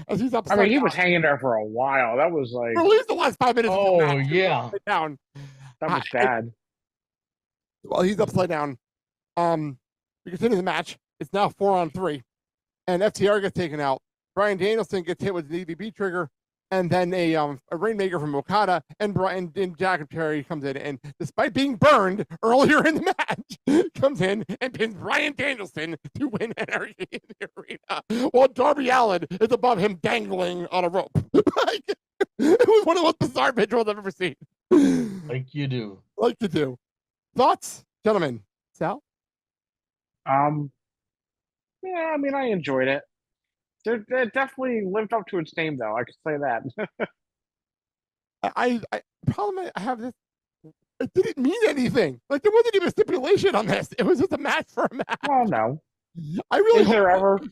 As he's upside I mean, he down. was hanging there for a while. That was like, At least the last 5 minutes. Oh, of the match, yeah. down. that was bad. Well, he's upside down. We continue the match. It's now 4-on-3, and FTR gets taken out. Bryan Danielson gets hit with the DVB trigger, and then a Rainmaker from Okada, and Jack and Perry comes in, and despite being burned earlier in the match, comes in and pins Bryan Danielson to win Anarchy in the arena, while Darby Allin is above him dangling on a rope. Like, it was one of the most bizarre visuals I've ever seen. Like you do. Like to do. Thoughts, gentlemen? Sal? Yeah, I mean, I enjoyed it. It definitely lived up to its name, though. I could say that. I problem I have this. It didn't mean anything. Like there wasn't even a stipulation on this. It was just a match for a match. Oh no. I really Is there ever? I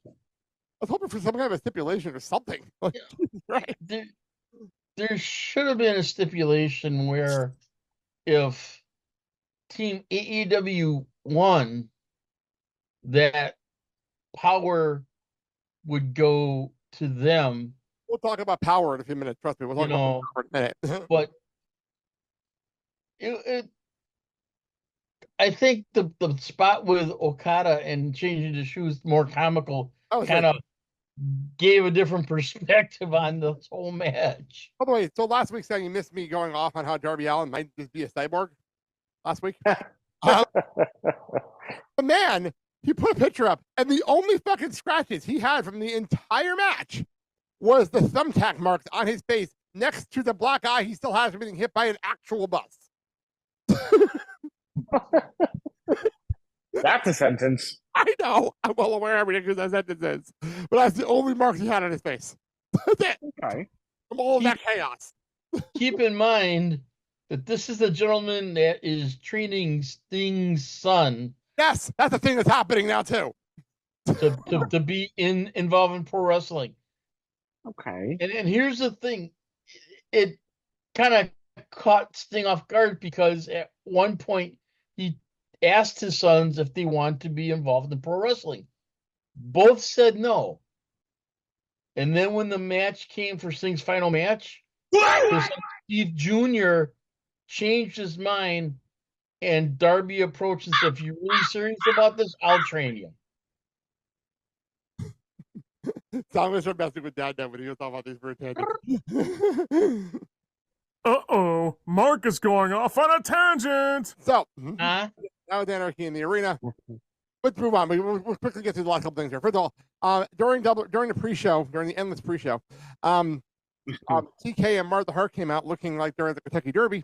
was hoping for some kind of a stipulation or something. Like, right. There should have been a stipulation where if Team AEW won, that power would go to them. We'll talk about power in a few minutes. Trust me. We'll talk about power in a minute. But I think the spot with Okada and changing the shoes more comical kind of gave a different perspective on this whole match. By the way, so last week, Sam, you missed me going off on how Darby Allin might just be a cyborg last week. The man, he put a picture up, and the only fucking scratches he had from the entire match was the thumbtack marks on his face next to the black eye he still has from being hit by an actual bus. That's a sentence. I know. I'm well aware how ridiculous that sentence is. But that's the only marks he had on his face. That's it. Okay. From all of that chaos. Keep in mind that this is the gentleman that is training Sting's son. Yes, that's the thing that's happening now, too. To be involved in pro wrestling. Okay. And here's the thing. It kind of caught Sting off guard because at one point he asked his sons if they want to be involved in pro wrestling. Both said no. And then when the match came for Sting's final match, Steve Jr. changed his mind, and Darby approached and said, if you're really serious about this, I'll train you. So I'm going to start messing with Dad now when he was talking about these for a tangent. Uh-oh, Mark is going off on a tangent. So, now with Anarchy in the arena. Let's move on. We'll quickly get through the last couple things here. First of all, during the pre-show, during the endless pre-show, TK and Martha Hart came out looking like they're at the Kentucky Derby,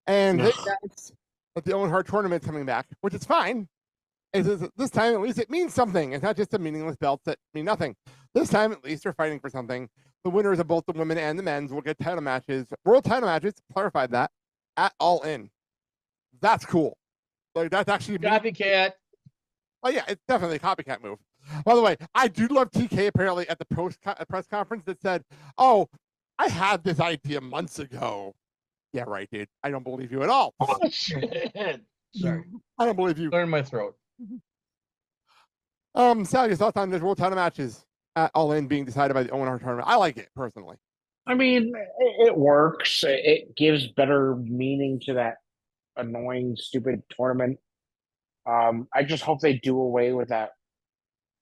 and they announced that the Owen Hart tournament's coming back, which is fine. This time, at least, it means something. It's not just a meaningless belts that mean nothing. This time, at least, they're fighting for something. The winners of both the women and the men's will get title matches, world title matches, clarified that, at All In. That's cool. Like, that's actually copycat. Oh, yeah, it's definitely a copycat move. By the way, I do love TK apparently at the press conference that said, oh, I had this idea months ago. Yeah, right, dude. I don't believe you at all. Oh, shit. Sorry. I don't believe you. Clear in my throat. Sal, your thoughts on this world title matches at All In being decided by the Owen Hart tournament? I like it, personally. I mean, it works. It gives better meaning to that annoying, stupid tournament. I just hope they do away with that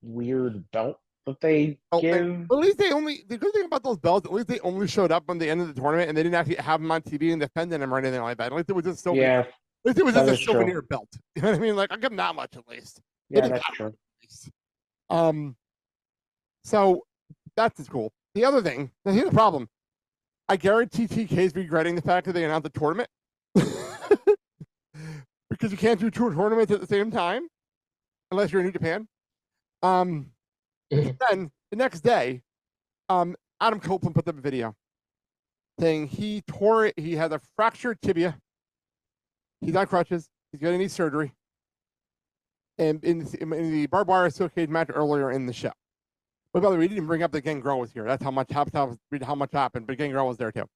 weird belt that they give. At least the good thing about those belts, at least they only showed up when they ended the tournament and they didn't actually have them on TV and defending them or anything like that. At least it was just so yeah. At least it was just a souvenir belt. You know what I mean? Like, I'll give them that much at least. Yeah, that's true. So that's cool. The other thing, now here's the problem. I guarantee TK's regretting the fact that they announced the tournament. Because you can't do two tournaments at the same time. unless you're in New Japan. Then the next day, Adam Copeland put up a video saying he tore it. He had a fractured tibia. He's on crutches. He's going to need surgery. And in the barbed wire steel cage match earlier in the show. But by the way, we didn't bring up that Gangrel was here. That's how much happened. But Gangrel was there too.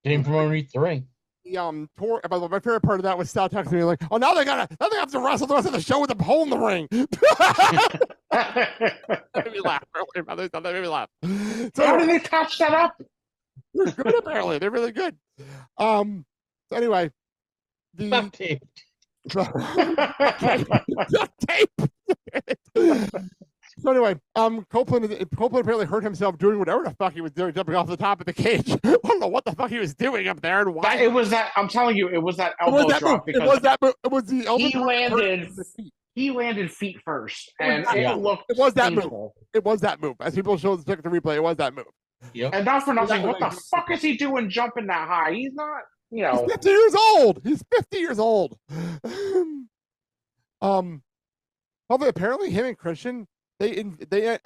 Came from underneath the ring. He tore. By the way, my favorite part of that was Sal texting me like, "Oh, now they have to wrestle the rest of the show with a hole in the ring." That made me laugh. That made me laugh. So, how did they touch that up? They're good apparently. They're really good. So anyway, the duct tape. Duct tape. So anyway, Copeland apparently hurt himself doing whatever the fuck he was doing, jumping off the top of the cage. I don't know what the fuck he was doing up there and why. It was that. I'm telling you, it was that elbow drop. It was that move. It was the elbow drop. He landed feet first, and it looked. It was that painful. move. It was that move. As people showed the replay, it was that move. Yep. And not for nothing, what the fuck is he doing jumping that high? He's not. You know, he's 50 years old. He's 50 years old. Although apparently him and Christian. They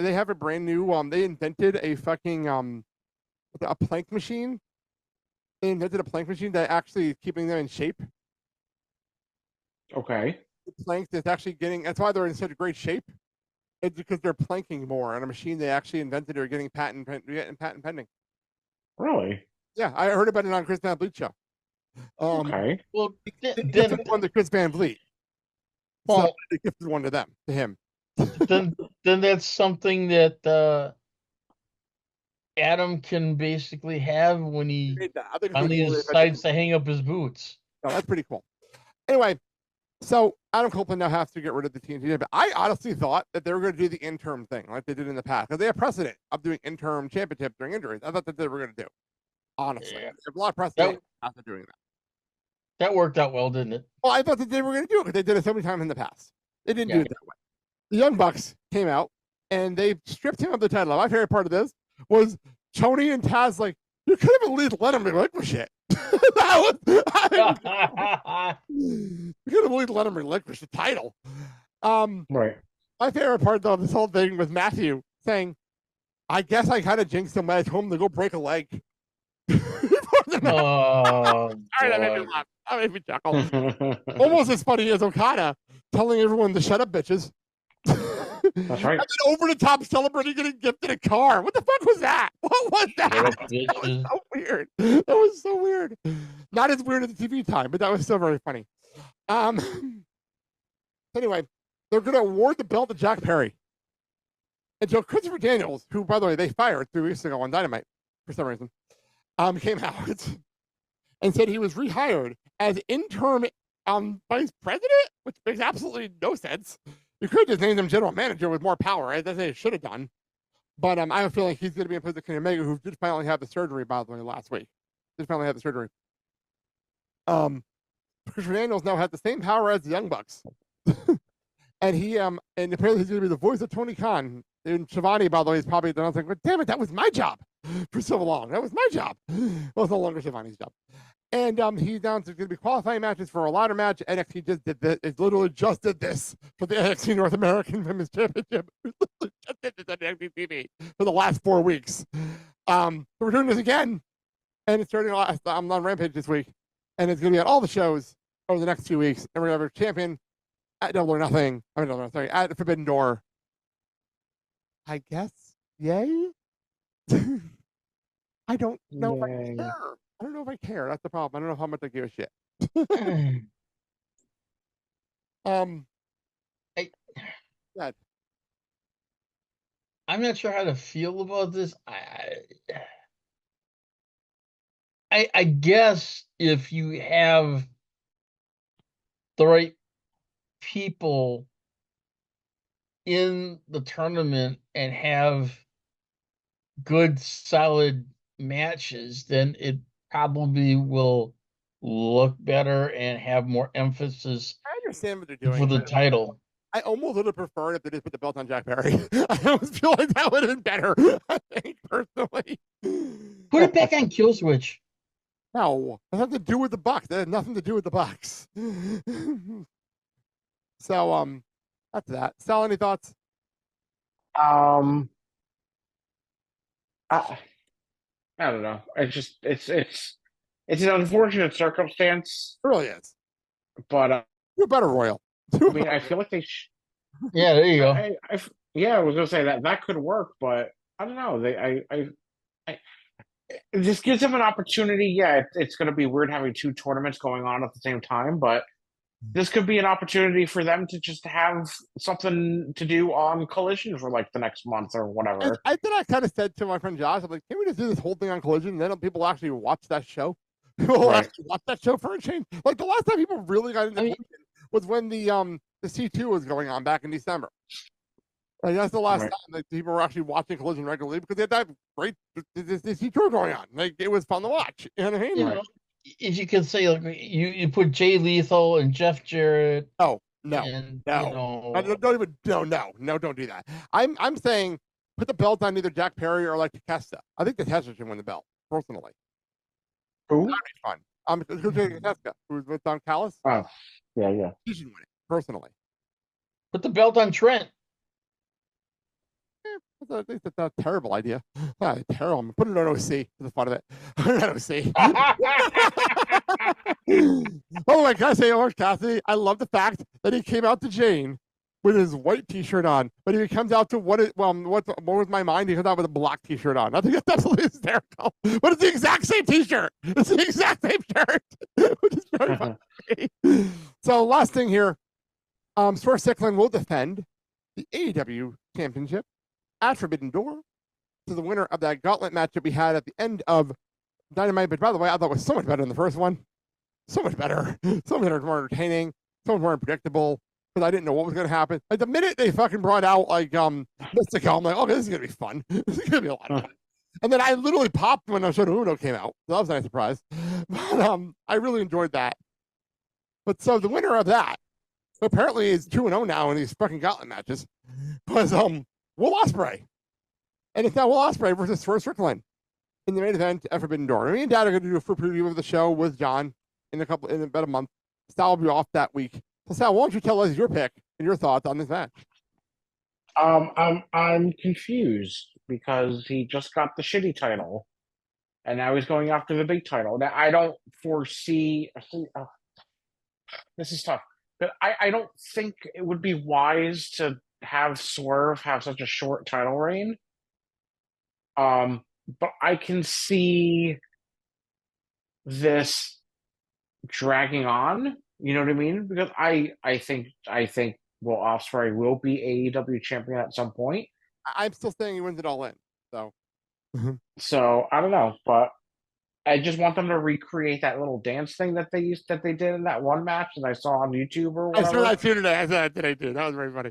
have a brand new they invented a fucking a plank machine. They invented a plank machine that actually is keeping them in shape. Okay. The plank that's actually that's why they're in such great shape. It's because they're planking more on a machine they actually invented or getting patent pending. Really? Yeah, I heard about it on Chris Van Vliet show. Okay. Well, then one to Chris Van Vliet. Well, so they gifted one to him. then that's something that Adam can basically have when he finally decides to hang up his boots. Oh, that's pretty cool. Anyway, so Adam Copeland now has to get rid of the TNT. But I honestly thought that they were going to do the interim thing like they did in the past because they have precedent of doing interim championships during injuries. I thought that they were going to do. Honestly, there's a lot of precedent after doing that. That worked out well, didn't it? Well, I thought that they were going to do it because they did it so many times in the past. They didn't do it that way. The Young Bucks came out and they stripped him of the title. My favorite part of this was Tony and Taz like, you could have at least let him relinquish it. You could have at least let him relinquish the title. Right. My favorite part though of this whole thing was Matthew saying, I guess I kind of jinxed him when I told him to go break a leg. Oh, that made me laugh. That made me chuckle. Almost as funny as Okada telling everyone to shut up, bitches. That's right. And then over the top celebrating getting gifted a car. What the fuck was that? What was that? That was so weird. That was so weird. Not as weird as the TV time, but that was still very funny. Anyway, they're going to award the belt to Jack Perry. And so Christopher Daniels, who, by the way, they fired 3 weeks ago on Dynamite for some reason, came out and said he was rehired as interim vice president, which makes absolutely no sense. You could just name him general manager with more power, right? That's what they should have done. But I feel like he's going to be in place of Kenny Omega, who did finally have the surgery, by the way, last week. Did finally have the surgery. Christopher Daniels now has the same power as the Young Bucks. And he and apparently he's going to be the voice of Tony Khan. And Shivani, by the way, is probably the one like, damn it, that was my job for so long. That was my job. Well, it's no longer Shivani's job. And he's down to going to be qualifying matches for a ladder match. NXT just did this. It literally just did this for the NXT North American Women's Championship. It literally just did this on NXT TV for the last 4 weeks. So we're doing this again. And it's starting on Rampage this week. And it's going to be at all the shows over the next 2 weeks. And we're going to have a champion at Double or Nothing. At Forbidden Door. I guess. Yay? I don't know if I care. I don't know if I care. That's the problem. I don't know how much I give a shit. I'm not sure how to feel about this. I guess if you have the right people in the tournament and have good, solid matches, then it probably will look better and have more emphasis. I understand what they're doing for the title. I almost would have preferred if they just put the belt on Jack Perry. I almost feel like that would have been better. I think personally. Put it back on Kill Switch. No, it has nothing to do with the Bucks. That had nothing to do with the Bucks. So that's that. Sal, any thoughts? I, I don't know. It's an unfortunate circumstance, It really is. but You're better, Royal. I mean, I feel like they. Yeah, there you go. I was gonna say that could work, but I don't know. It just gives them an opportunity. Yeah, it's going to be weird having two tournaments going on at the same time, but this could be an opportunity for them to just have something to do on Collision for like the next month or whatever. I kind of said to my friend Josh, I'm like, can we just do this whole thing on Collision? And then people actually watch that show. People actually watch that show for a change. Like the last time people really got into Collision was when the C2 was going on back in December. Like that's the last time that people were actually watching Collision regularly because they had that great the C2 going on. Like it was fun to watch. You know what I mean? You know, if you could say like you put Jay Lethal and Jeff Jarrett. No, don't do that. I'm saying put the belt on either Jack Perry or like Takeshita. I think Takeshita should win the belt personally. Who? That'd be fun. Takeshita, who's with Don Callis. Oh, yeah. He should win it personally. Put the belt on Trent. I think that's a terrible idea. Terrible. Put it on OC for the fun of it. Put it on OC. Oh my gosh, Orange Cassidy. I love the fact that he came out to Jane with his white T-shirt on, but he comes out to what was my mind? He comes out with a black T-shirt on. I think that's absolutely hysterical. But it's the exact same T-shirt. It's the exact same shirt, which is very funny. So last thing here, Swerve Strickland will defend the AEW Championship at Forbidden Door to the winner of that gauntlet match that we had at the end of Dynamite. But by the way, I thought it was so much better than the first one. So much better. So much more entertaining. So much more unpredictable. Because I didn't know what was going to happen. Like the minute they fucking brought out like Mystical, I'm like, okay, this is going to be fun. This is going to be a lot of fun. And then I literally popped when Shoto Uno came out. So that was a nice surprise. But I really enjoyed that. But so the winner of that, who apparently is 2-0 now in these fucking gauntlet matches, was Will Ospreay. And it's now Will Ospreay versus Swerve Strickland in the main event at Forbidden Door. Me and Dad are going to do a full preview of the show with John in about a month. Sal will be off that week. So Sal, why don't you tell us your pick and your thoughts on this match? I'm confused because he just got the shitty title, and now he's going after the big title. Now I don't foresee. This is tough, but I don't think it would be wise to have Swerve have such a short title reign. But I can see this dragging on. You know what I mean? Because I think Will Ospreay will be AEW champion at some point. I'm still saying he wins it all in. So I don't know, but I just want them to recreate that little dance thing that they did in that one match that I saw on YouTube or whatever. I saw that too today. I saw that today too. That was very funny.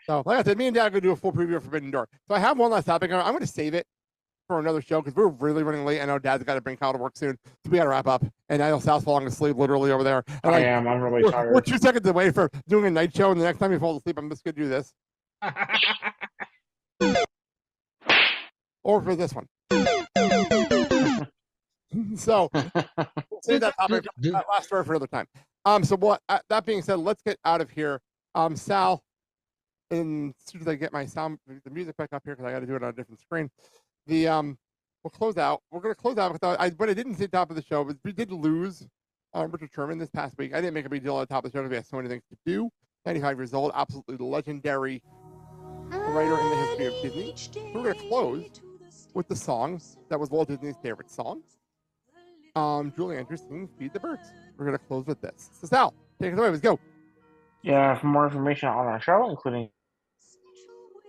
So, like I said, me and Dad are going to do a full preview of Forbidden Door. So I have one last topic. I'm going to save it for another show because we're really running late. I know Dad's got to bring Kyle to work soon. So we got to wrap up. And I know Sal's falling asleep literally over there. And I am. I'm really tired. We're 2 seconds away from doing a night show. And the next time he falls asleep, I'm just going to do this. Or for this one. So we'll save that topic last for another time. So that being said, let's get out of here. Sal, and as soon as I get the music back up here because I got to do it on a different screen. We'll close out. We're going to close out with what I didn't say top of the show, but we did lose Richard Sherman this past week. I didn't make a big deal at the top of the show because we had so many things to do. 95 years old, absolutely legendary writer in the history of Disney. So we're going to close with the song that was Walt Disney's favorite song. Julie Andrews singing Feed the Birds. We're going to close with this. So Sal, take it away. Let's go. Yeah, for more information on our show, including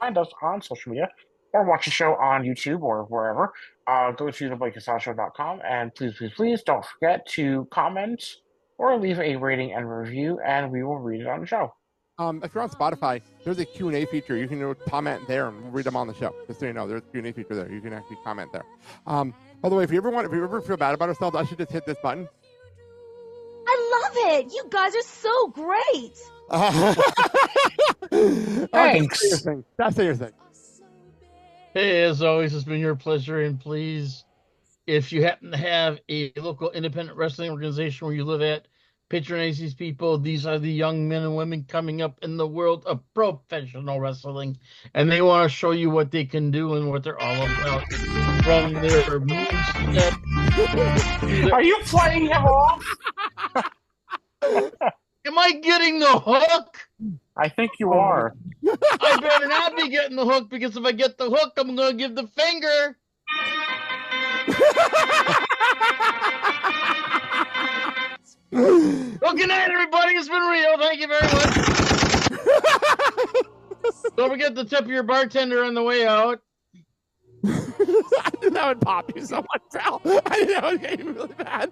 find us on social media or watch the show on YouTube or wherever, go to theblakeandsalshow.com and please don't forget to comment or leave a rating and review, and we will read it on the show. If you're on Spotify, there's a Q&A feature. You can comment there and we'll read them on the show. Just so you know, there's a Q&A feature there. You can actually comment there. By the way, if you ever feel bad about ourselves, I should just hit this button. I love it. You guys are so great. Thanks. That's your thing. Hey, as always, it's been your pleasure. And please, if you happen to have a local independent wrestling organization where you live at, patronize these people. These are the young men and women coming up in the world of professional wrestling, and they want to show you what they can do and what they're all about. From their moves. Are you playing him off? Am I getting the hook? I think you are. I better not be getting the hook, because if I get the hook, I'm going to give the finger. Well, good night, everybody. It's been real. Thank you very much. Don't forget to tip your bartender on the way out. I knew that would pop you so much, Sal. I knew that would get you really bad.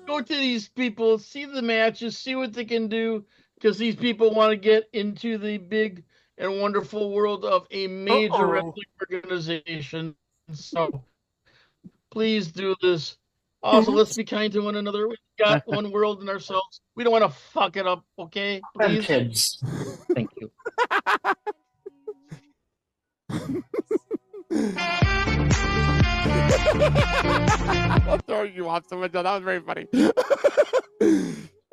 Go to these people, see the matches, see what they can do, because these people want to get into the big and wonderful world of a major wrestling organization. So please do this. Also, let's be kind to one another. We've got one world in ourselves. We don't want to fuck it up, okay? And Please. kids. Thank you. I'll throw you off so much. That was very funny.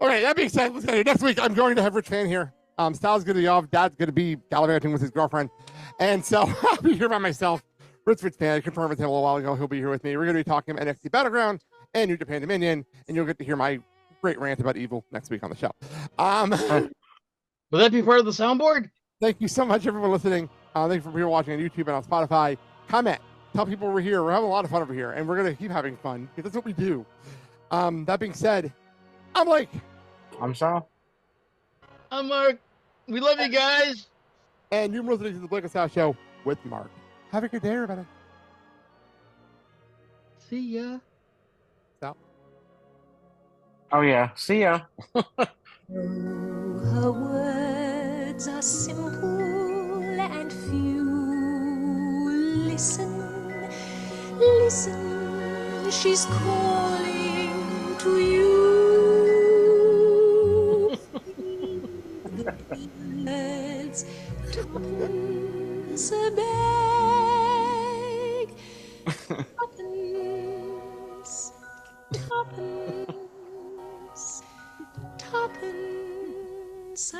Okay, that being said, let's go. Next week I'm going to have Rich Fan here. Sal's going to be off. Dad's going to be gallivanting with his girlfriend. And so I'll be here by myself. Rich Fan, I confirmed with him a little while ago. He'll be here with me. We're going to be talking NXT Battleground and New Japan Dominion. And you'll get to hear my great rant about Evil next week on the show. Will that be part of the soundboard? Thank you so much, everyone listening. Thank you for being watching on YouTube and on Spotify. Comment. Tell people we're here. We're having a lot of fun over here, and we're going to keep having fun because that's what we do. That being said, I'm Blake. I'm Sal. I'm Mark. We love you guys. And you're listening to the Blake and Sal Show with Mark. Have a good day, everybody. See ya. Sal. Oh, yeah. See ya. Her words are simple and few. Listen, listen, she's calling to you. The birds, tuppence a bag, tuppence, tuppence, tuppence a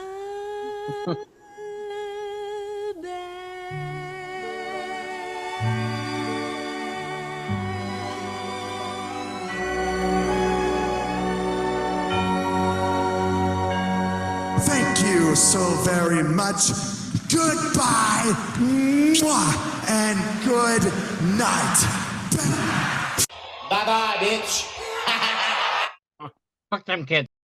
Thank you so very much. Goodbye. Mwah, and good night. Bye-bye, bitch. Fuck them kids.